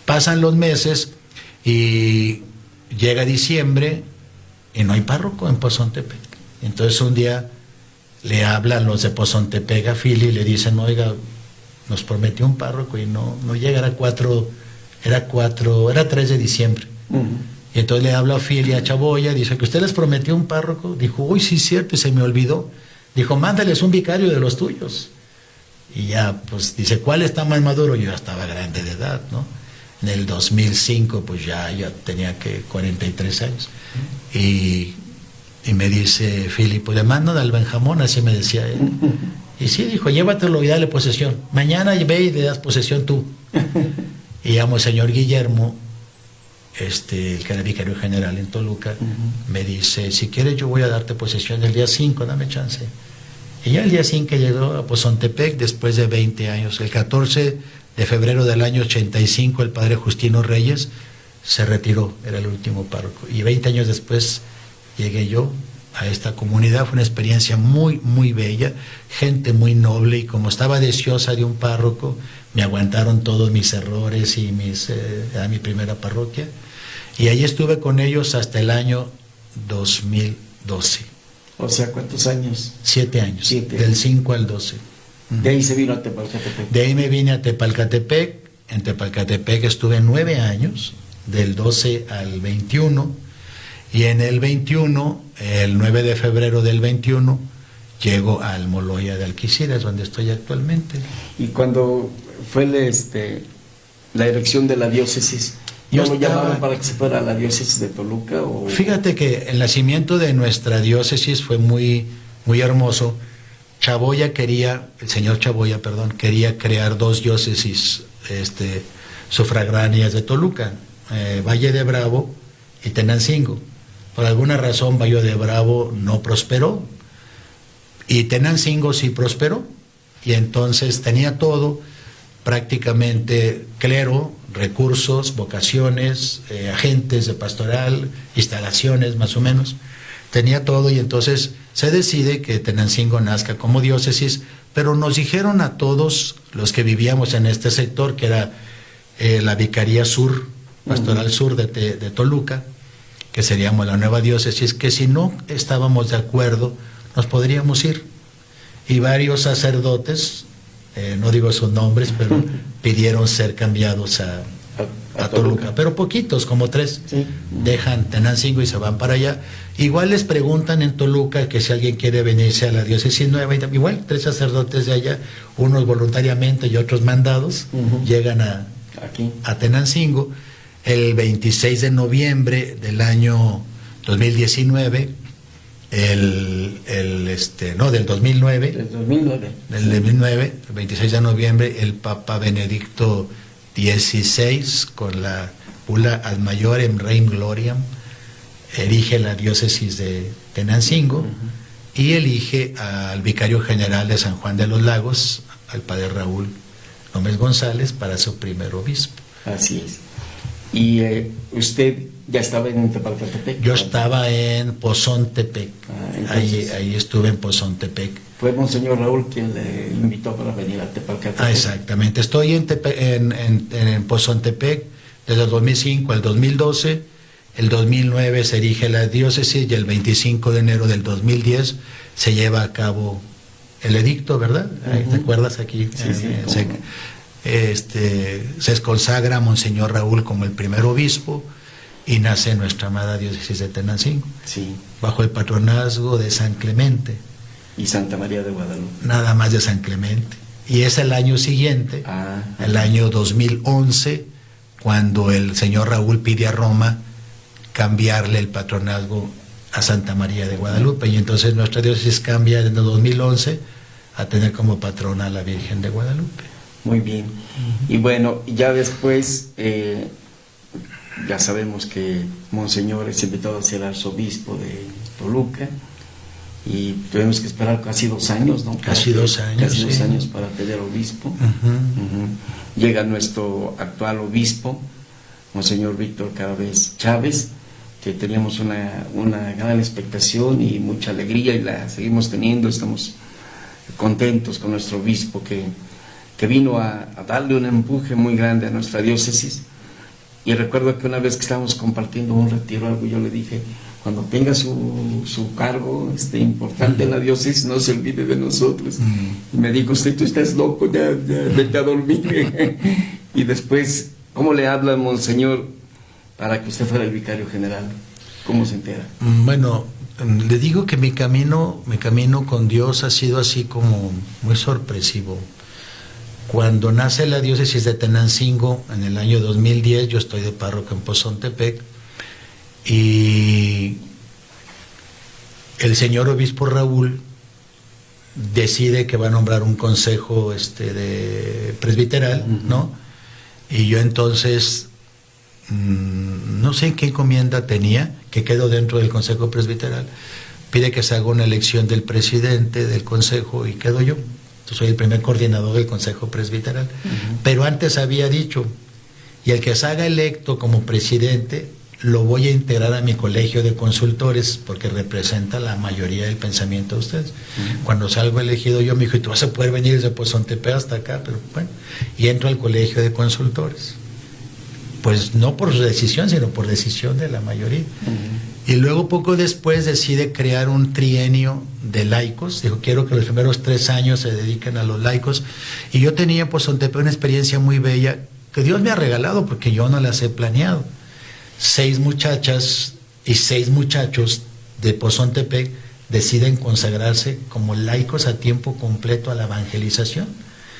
pasan los meses y llega diciembre y no hay párroco en Pozontepec. Entonces un día le hablan los de Pozontepec a Fili y le dicen, oiga, nos prometió un párroco y no llega, era 3 de diciembre. Y entonces le habla a Fili, a Chaboya, dice que usted les prometió un párroco. Dijo, uy, sí, cierto, y se me olvidó. Dijo, mándales un vicario de los tuyos. Y ya, pues dice, ¿cuál está más maduro? Yo ya estaba grande de edad, ¿no? En el 2005, pues ya tenía que 43 años. Y me dice Fili, pues le mandan al Benjamón, así me decía él. Y sí, dijo, llévatelo y dale posesión. Mañana ve y le das posesión tú. Y llamo al señor Guillermo, el que era vicario general en Toluca, me dice, si quieres yo voy a darte posesión el día 5, dame chance. Y ya el día 5 llegó a Pozontepec, después de 20 años. El 14 de febrero del año 85, el padre Justino Reyes se retiró, era el último párroco. Y 20 años después llegué yo a esta comunidad. Fue una experiencia muy, muy bella, gente muy noble, y como estaba deseosa de un párroco, me aguantaron todos mis errores y era mi primera parroquia, y ahí estuve con ellos hasta el año 2012. O sea, ¿cuántos años? 7 años, del 5 al 12. De ahí se vino a Tepalcatepec. De ahí me vine a Tepalcatepec. En Tepalcatepec estuve 9 años, del 12 al 21, y en el 21, el 9 de febrero del 21, llego al Almoloya de Alquiciras, donde estoy actualmente. Y cuando fue la elección de la diócesis, ¿no lo llamaron para que se fuera a la diócesis de Toluca? Fíjate que el nacimiento de nuestra diócesis fue muy, muy hermoso. El señor Chaboya, quería crear 2 diócesis sufragáneas de Toluca, Valle de Bravo y Tenancingo. Por alguna razón Valle de Bravo no prosperó y Tenancingo sí prosperó, y entonces tenía todo, prácticamente clero, recursos, vocaciones, agentes de pastoral, instalaciones más o menos, tenía todo, y entonces se decide que Tenancingo nazca como diócesis, pero nos dijeron a todos los que vivíamos en este sector, que era la Vicaría Sur, Pastoral Sur de Toluca, que seríamos la nueva diócesis, que si no estábamos de acuerdo nos podríamos ir. Y varios sacerdotes, no digo sus nombres, pero pidieron ser cambiados a Toluca, pero poquitos, como 3, sí. Dejan Tenancingo y se van para allá. Igual les preguntan en Toluca que si alguien quiere venirse a la diócesis nueva, igual 3 sacerdotes de allá, unos voluntariamente y otros mandados, llegan a Tenancingo. El 26 de noviembre del año 2019, del 2009, el 26 de noviembre, el Papa Benedicto XVI, con la bula Ad Maiorem Reim Gloriam, erige la diócesis de Tenancingo y elige al vicario general de San Juan de los Lagos, al padre Raúl Gómez González, para su primer obispo. Así es. ¿Y usted ya estaba en Tepalcatepec? Yo estaba en Pozontepec. Ahí estuve en Pozontepec. Fue Monseñor Raúl quien le invitó para venir a Tepalcatepec. Exactamente. Estoy en Pozontepec desde el 2005 al 2012. el 2009 se erige la diócesis y el 25 de enero del 2010 se lleva a cabo el edicto, ¿verdad? ¿Te acuerdas aquí? Sí, se consagra a Monseñor Raúl como el primer obispo y nace nuestra amada diócesis de Tenancingo, sí, bajo el patronazgo de San Clemente. Y Santa María de Guadalupe. Nada más de San Clemente. Y es el año siguiente, el año 2011, cuando el señor Raúl pide a Roma cambiarle el patronazgo a Santa María de Guadalupe, y entonces nuestra diócesis cambia en el 2011 a tener como patrona a la Virgen de Guadalupe. Muy bien. Y bueno, ya después, ya sabemos que Monseñor es invitado a ser arzobispo de Toluca, y tuvimos que esperar casi 2 años, ¿no? Casi 2 años. Casi 2 años para tener obispo. Llega nuestro actual obispo, Monseñor Víctor Cárabes Chávez, que teníamos una gran expectación y mucha alegría, y la seguimos teniendo. Estamos contentos con nuestro obispo que vino a darle un empuje muy grande a nuestra diócesis. Y recuerdo que una vez que estábamos compartiendo un retiro, algo, yo le dije: cuando tenga su cargo importante en la diócesis, no se olvide de nosotros. Y me dijo: usted, tú estás loco, ya vete a dormir. Y después, ¿cómo le habla Monseñor para que usted fuera el vicario general? ¿Cómo se entera? Bueno, le digo que mi camino con Dios ha sido así como muy sorpresivo. Cuando nace la diócesis de Tenancingo en el año 2010, yo estoy de párroco en Pozontepec, y el señor obispo Raúl decide que va a nombrar un consejo de presbiteral, ¿no? Y yo entonces, no sé en qué encomienda tenía, que quedó dentro del consejo presbiteral, pide que se haga una elección del presidente del consejo, y quedo yo. Soy el primer coordinador del consejo presbiteral. Pero antes había dicho: y el que se haga electo como presidente lo voy a integrar a mi colegio de consultores, porque representa la mayoría del pensamiento de ustedes. Cuando salgo elegido yo, me dijo: ¿y tú vas a poder venir desde Pozontepec hasta acá? Pero bueno, y entro al colegio de consultores. Pues no por su decisión, sino por decisión de la mayoría. Y luego, poco después, decide crear un trienio de laicos. Dijo: quiero que los primeros 3 años se dediquen a los laicos. Y yo tenía en Pozontepec una experiencia muy bella que Dios me ha regalado, porque yo no las he planeado. 6 muchachas y 6 muchachos de Pozontepec deciden consagrarse como laicos a tiempo completo a la evangelización.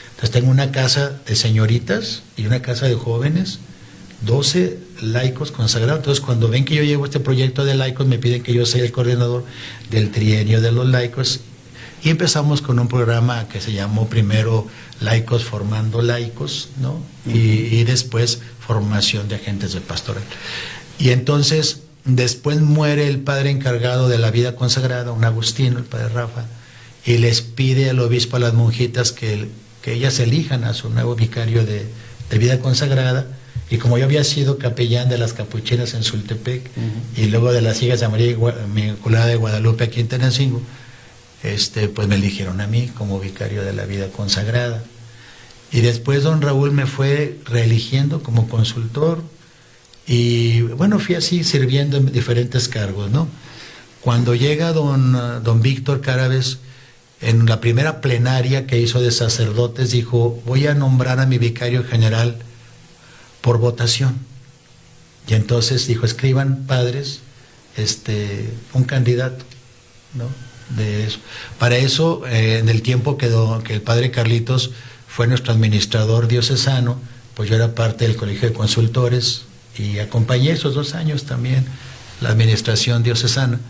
Entonces tengo una casa de señoritas y una casa de jóvenes, 12 laicos consagrados. Entonces, cuando ven que yo llevo este proyecto de laicos, me piden que yo sea el coordinador del trienio de los laicos, y empezamos con un programa que se llamó primero Laicos Formando Laicos, ¿no? Y después formación de agentes de pastoral. Y entonces, después muere el padre encargado de la vida consagrada, un agustino, el padre Rafa, y les pide al obispo, a las monjitas, que ellas elijan a su nuevo vicario de vida consagrada. Y como yo había sido capellán de las capuchinas en Sultepec, y luego de las hijas de María Inmaculada de Guadalupe aquí en Tenancingo, pues me eligieron a mí como vicario de la vida consagrada. Y después don Raúl me fue reeligiendo como consultor, y bueno, fui así sirviendo en diferentes cargos, ¿no? Cuando llega don Víctor Cárabes, en la primera plenaria que hizo de sacerdotes, dijo: voy a nombrar a mi vicario general por votación. Y entonces dijo: escriban, padres, un candidato, ¿no? De eso. Para eso, en el tiempo que el padre Carlitos fue nuestro administrador diocesano, pues yo era parte del colegio de consultores y acompañé esos 2 años también la administración diocesana.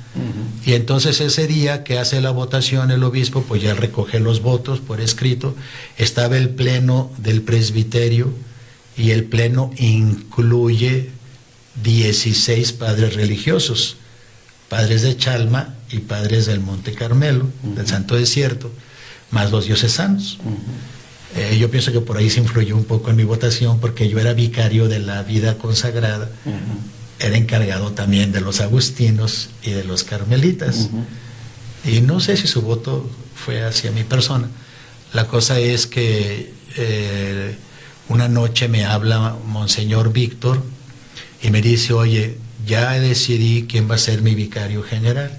Y entonces ese día que hace la votación el obispo, pues ya recoge los votos por escrito. Estaba el pleno del presbiterio, y el pleno incluye 16 padres religiosos, padres de Chalma y padres del Monte Carmelo, del Santo Desierto, más los diocesanos. Yo pienso que por ahí se influyó un poco en mi votación, porque yo era vicario de la vida consagrada, era encargado también de los agustinos y de los carmelitas. Y no sé si su voto fue hacia mi persona. La cosa es que una noche me habla Monseñor Víctor y me dice: oye, ya decidí quién va a ser mi vicario general.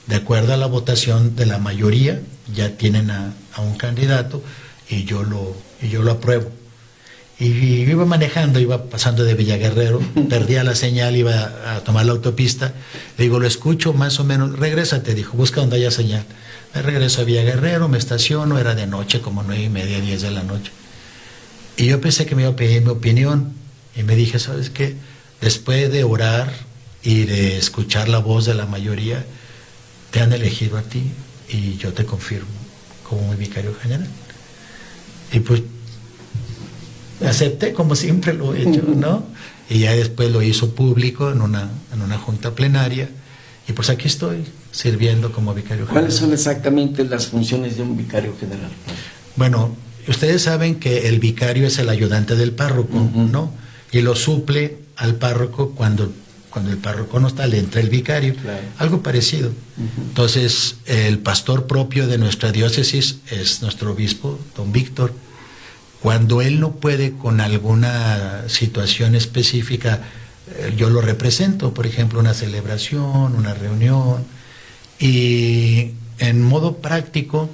De acuerdo a la votación de la mayoría, ya tienen a un candidato y yo lo apruebo. Y iba manejando, iba pasando de Villaguerrero, perdía la señal, iba a tomar la autopista. Le digo, lo escucho más o menos, regrésate, dijo, busca donde haya señal. Me regreso a Villaguerrero, me estaciono, era de noche, como 9:30, 10 de la noche. Y yo pensé que me iba a pedir mi opinión. Y me dije, ¿sabes qué? Después de orar y de escuchar la voz de la mayoría, te han elegido a ti y yo te confirmo como mi vicario general. Y pues acepté como siempre lo he hecho, ¿no? Y ya después lo hizo público en una junta plenaria y pues aquí estoy sirviendo como vicario general. ¿Cuáles son exactamente las funciones de un vicario general? Bueno, ustedes saben que el vicario es el ayudante del párroco, ¿no? Y lo suple al párroco cuando el párroco no está, le entra el vicario, claro. Algo parecido. Entonces, el pastor propio de nuestra diócesis es nuestro obispo, don Víctor. Cuando él no puede con alguna situación específica, yo lo represento, por ejemplo, una celebración, una reunión, y en modo práctico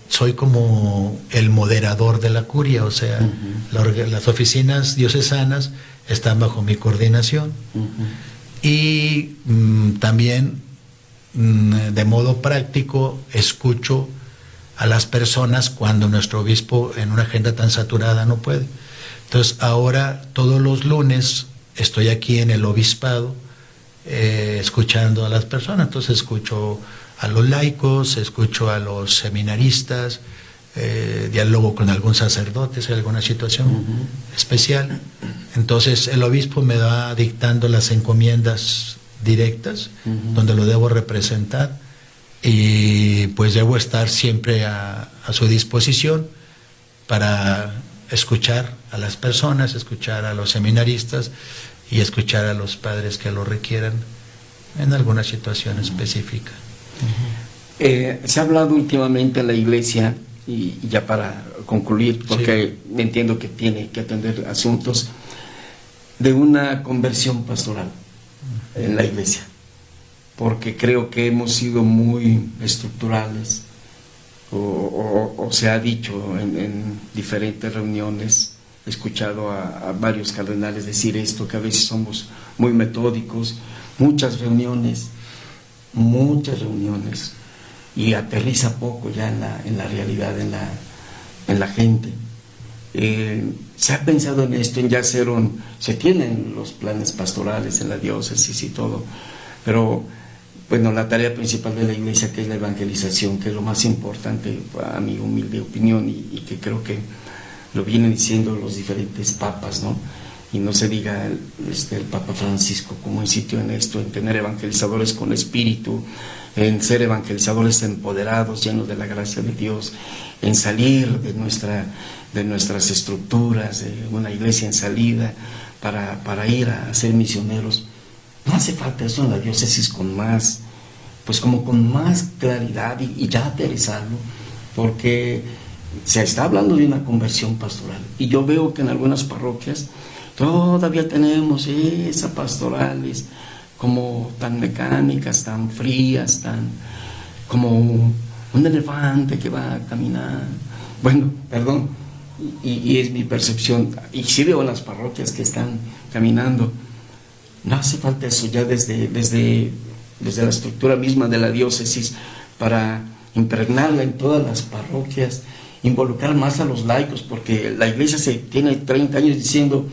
soy como el moderador de la curia, o sea, las oficinas diocesanas están bajo mi coordinación. Y también de modo práctico escucho a las personas cuando nuestro obispo en una agenda tan saturada no puede. Entonces ahora todos los lunes estoy aquí en el obispado escuchando a las personas. Entonces escucho a los laicos, escucho a los seminaristas, diálogo con algún sacerdote si hay alguna situación especial. Entonces el obispo me va dictando las encomiendas directas donde lo debo representar y pues debo estar siempre a su disposición para escuchar a las personas, escuchar a los seminaristas y escuchar a los padres que lo requieran en alguna situación específica. Se ha hablado últimamente en la iglesia, y ya para concluir, porque entiendo que tiene que atender asuntos, de una conversión pastoral en la iglesia, porque creo que hemos sido muy estructurales, o se ha dicho en diferentes reuniones, he escuchado a varios cardenales decir esto, que a veces somos muy metódicos, muchas reuniones, y aterriza poco ya en la realidad, en la gente. Se ha pensado en esto, en ya hacer se tienen los planes pastorales en la diócesis y todo, pero bueno, la tarea principal de la iglesia, que es la evangelización, que es lo más importante a mi humilde opinión, y que creo que lo vienen diciendo los diferentes papas, ¿no? Y no se diga el Papa Francisco como insistió en esto, en tener evangelizadores con espíritu, en ser evangelizadores empoderados, llenos de la gracia de Dios, en salir de nuestras estructuras, de una iglesia en salida, para ir a ser misioneros. No hace falta eso en la diócesis con más claridad y ya aterrizarlo, porque se está hablando de una conversión pastoral, y yo veo que en algunas parroquias todavía tenemos esas pastorales como tan mecánicas, tan frías, tan como un elefante que va a caminar. Bueno, perdón, y es mi percepción, y sí veo en las parroquias que están caminando. No hace falta eso ya desde la estructura misma de la diócesis, para impregnarla en todas las parroquias, involucrar más a los laicos, porque la iglesia tiene 30 años diciendo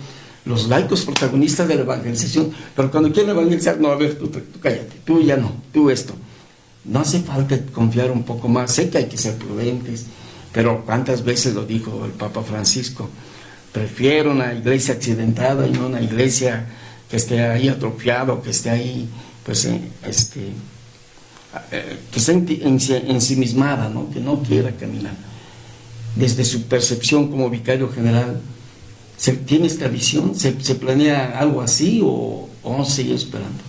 los laicos protagonistas de la evangelización, pero cuando quieren evangelizar, no, a ver, tú cállate, tú ya no, tú esto. No hace falta confiar un poco más, sé que hay que ser prudentes, pero cuántas veces lo dijo el Papa Francisco: prefiero una iglesia accidentada y no una iglesia que esté ahí atrofiado, que esté ahí, pues, que esté ensimismada, ¿no? Que no quiera caminar. Desde su percepción como vicario general, ¿tiene esta visión? ¿Se planea algo así o sigue esperando?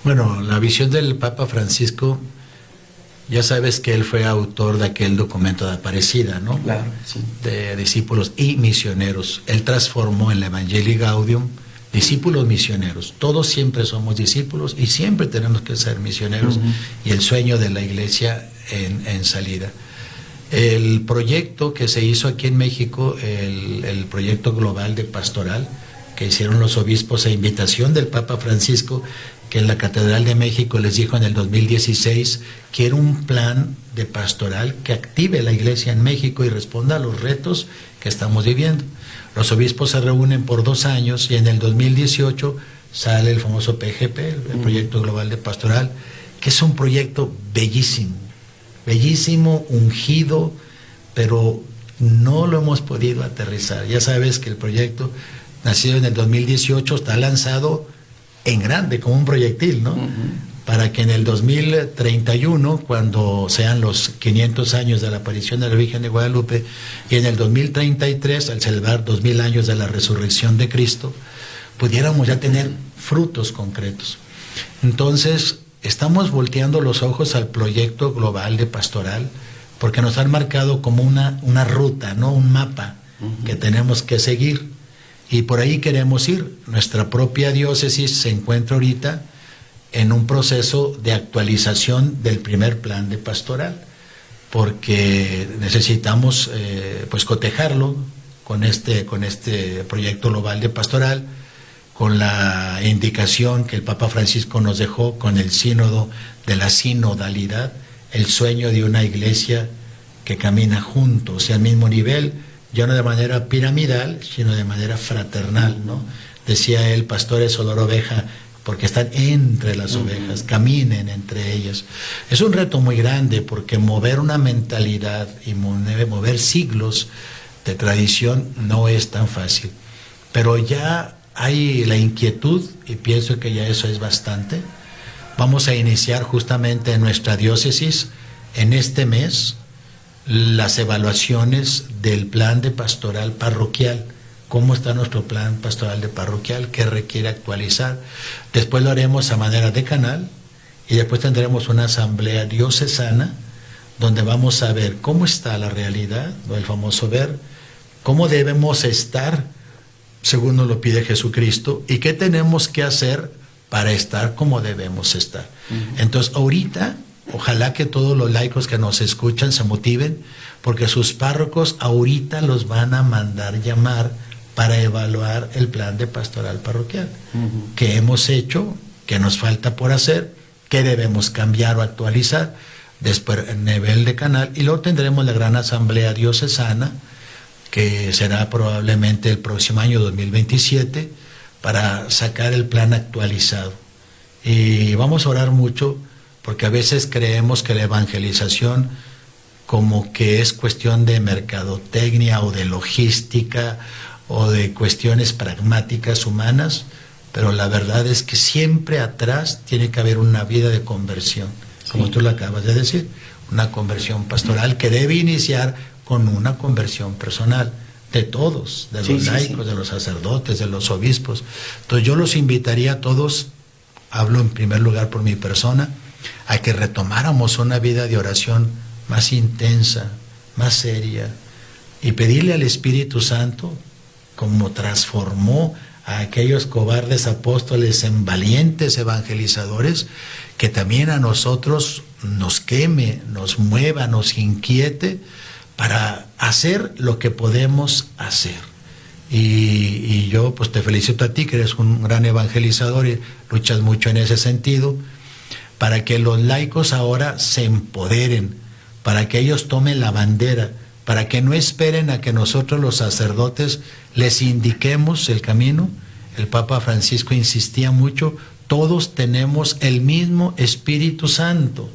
Bueno, la visión del Papa Francisco, ya sabes que él fue autor de aquel documento de Aparecida, ¿no? Claro, sí. De discípulos y misioneros. Él transformó en la Evangelii Gaudium discípulos misioneros. Todos siempre somos discípulos y siempre tenemos que ser misioneros. Y el sueño de la iglesia en salida. El proyecto que se hizo aquí en México, el proyecto global de pastoral, que hicieron los obispos a invitación del Papa Francisco, que en la Catedral de México les dijo en el 2016 que era un plan de pastoral que active la iglesia en México y responda a los retos que estamos viviendo. Los obispos se reúnen por 2 años y en el 2018 sale el famoso PGP, el Proyecto Global de Pastoral, que es un proyecto bellísimo, bellísimo, ungido, pero no lo hemos podido aterrizar. Ya sabes que el proyecto, nacido en el 2018, está lanzado en grande, como un proyectil, ¿no? Para que en el 2031, cuando sean los 500 años de la aparición de la Virgen de Guadalupe, y en el 2033, al celebrar 2000 años de la resurrección de Cristo, pudiéramos ya tener frutos concretos. Entonces, estamos volteando los ojos al proyecto global de pastoral, porque nos han marcado como una ruta, ¿no? Un mapa que tenemos que seguir. Y por ahí queremos ir. Nuestra propia diócesis se encuentra ahorita en un proceso de actualización del primer plan de pastoral, porque necesitamos pues cotejarlo con este proyecto global de pastoral, con la indicación que el Papa Francisco nos dejó con el sínodo de la sinodalidad, el sueño de una iglesia que camina juntos, al mismo nivel, ya no de manera piramidal, sino de manera fraternal, ¿no? Decía él, pastores olor oveja, porque están entre las ovejas, caminen entre ellas. Es un reto muy grande, porque mover una mentalidad y mover siglos de tradición no es tan fácil. Pero ya hay la inquietud, y pienso que ya eso es bastante. Vamos a iniciar justamente en nuestra diócesis, en este mes, las evaluaciones del plan de pastoral parroquial. ¿Cómo está nuestro plan pastoral de parroquial? ¿Qué requiere actualizar? Después lo haremos a manera de canal y después tendremos una asamblea diocesana donde vamos a ver cómo está la realidad, el famoso ver, cómo debemos estar según nos lo pide Jesucristo y qué tenemos que hacer para estar como debemos estar. Entonces, ahorita, ojalá que todos los laicos que nos escuchan se motiven, porque sus párrocos ahorita los van a mandar llamar para evaluar el plan de pastoral parroquial. ¿Qué hemos hecho? ¿Qué nos falta por hacer? ¿Qué debemos cambiar o actualizar? Después, el nivel de canal, y luego tendremos la gran asamblea diocesana, que será probablemente el próximo año 2027, para sacar el plan actualizado. Y vamos a orar mucho, porque a veces creemos que la evangelización como que es cuestión de mercadotecnia o de logística o de cuestiones pragmáticas humanas, pero la verdad es que siempre atrás tiene que haber una vida de conversión, como tú lo acabas de decir, una conversión pastoral que debe iniciar con una conversión personal de todos, de los laicos, de los sacerdotes, de los obispos. Entonces yo los invitaría a todos, hablo en primer lugar por mi persona, a que retomáramos una vida de oración más intensa, más seria, y pedirle al Espíritu Santo, como transformó a aquellos cobardes apóstoles en valientes evangelizadores, que también a nosotros nos queme, nos mueva, nos inquiete para hacer lo que podemos hacer. Y yo pues te felicito a ti, que eres un gran evangelizador y luchas mucho en ese sentido, para que los laicos ahora se empoderen, para que ellos tomen la bandera, para que no esperen a que nosotros los sacerdotes les indiquemos el camino. El Papa Francisco insistía mucho, todos tenemos el mismo Espíritu Santo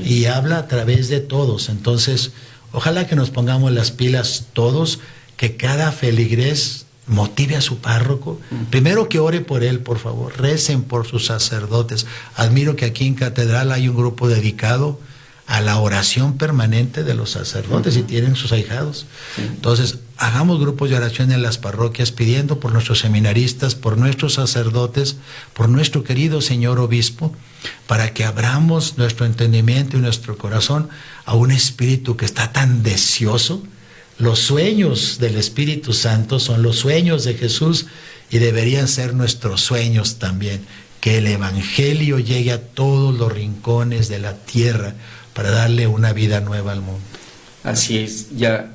y habla a través de todos. Entonces, ojalá que nos pongamos las pilas todos, que cada feligrés motive a su párroco. Primero que ore por él, por favor, recen por sus sacerdotes. Admiro que aquí en Catedral hay un grupo dedicado a la oración permanente de los sacerdotes y tienen sus ahijados. Entonces, hagamos grupos de oración en las parroquias pidiendo por nuestros seminaristas, por nuestros sacerdotes, por nuestro querido señor obispo, para que abramos nuestro entendimiento y nuestro corazón a un espíritu que está tan deseoso los sueños del Espíritu Santo son los sueños de Jesús y deberían ser nuestros sueños también, que el Evangelio llegue a todos los rincones de la tierra para darle una vida nueva al mundo. Así es, ya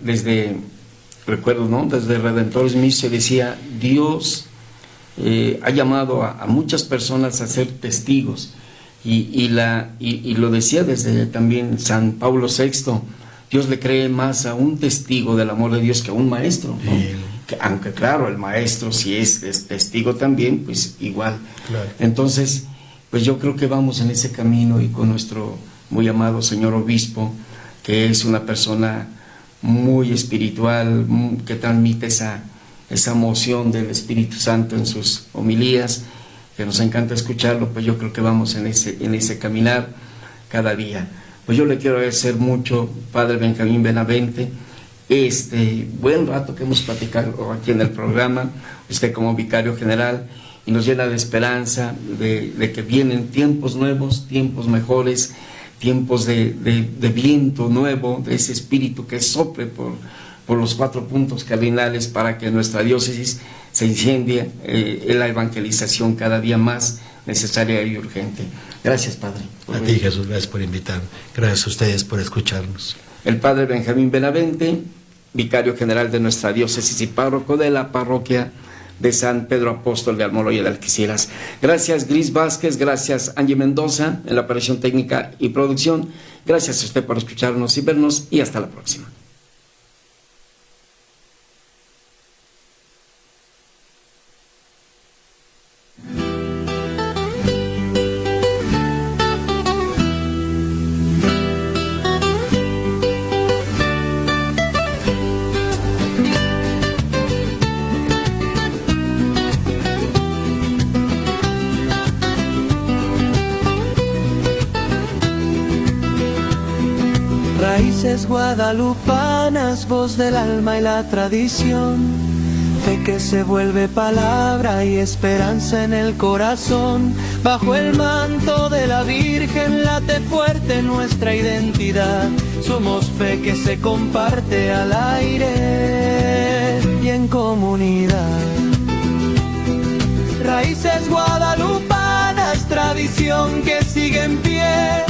recuerdo, ¿no? Desde Redentores Misio decía, Dios ha llamado a muchas personas a ser testigos, y lo decía desde también San Pablo VI, Dios le cree más a un testigo del amor de Dios que a un maestro, ¿no? Aunque claro, el maestro si es testigo también, pues igual. Claro. Entonces, pues yo creo que vamos en ese camino, y con nuestro muy amado señor obispo, que es una persona muy espiritual, que transmite esa emoción del Espíritu Santo en sus homilías, que nos encanta escucharlo. Pues yo creo que vamos en ese caminar cada día. Pues yo le quiero agradecer mucho, Padre Benjamín Benavente, este buen rato que hemos platicado aquí en el programa, usted como vicario general, y nos llena de esperanza de que vienen tiempos nuevos, tiempos mejores, tiempos de viento nuevo, de ese espíritu que sople por los 4 puntos cardinales, para que nuestra diócesis se incendie en la evangelización cada día más necesaria y urgente. Gracias, Padre. A ti, Jesús, gracias por invitarme. Gracias a ustedes por escucharnos. El Padre Benjamín Benavente, vicario general de nuestra diócesis y párroco de la parroquia de San Pedro Apóstol de Almoloya de Algeciras. Gracias, Gris Vázquez, gracias, Angie Mendoza, en la operación técnica y producción. Gracias a usted por escucharnos y vernos, y hasta la próxima. Raíces guadalupanas, voz del alma y la tradición, fe que se vuelve palabra y esperanza en el corazón. Bajo el manto de la Virgen late fuerte nuestra identidad, somos fe que se comparte al aire y en comunidad. Raíces guadalupanas, tradición que sigue en pie,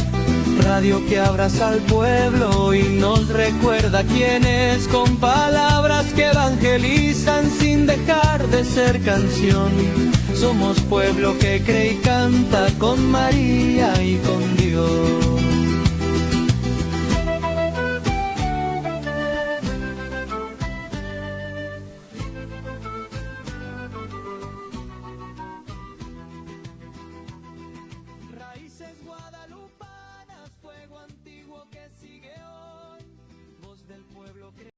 radio que abraza al pueblo y nos recuerda quién es, con palabras que evangelizan sin dejar de ser canción. Somos pueblo que cree y canta con María y con Dios.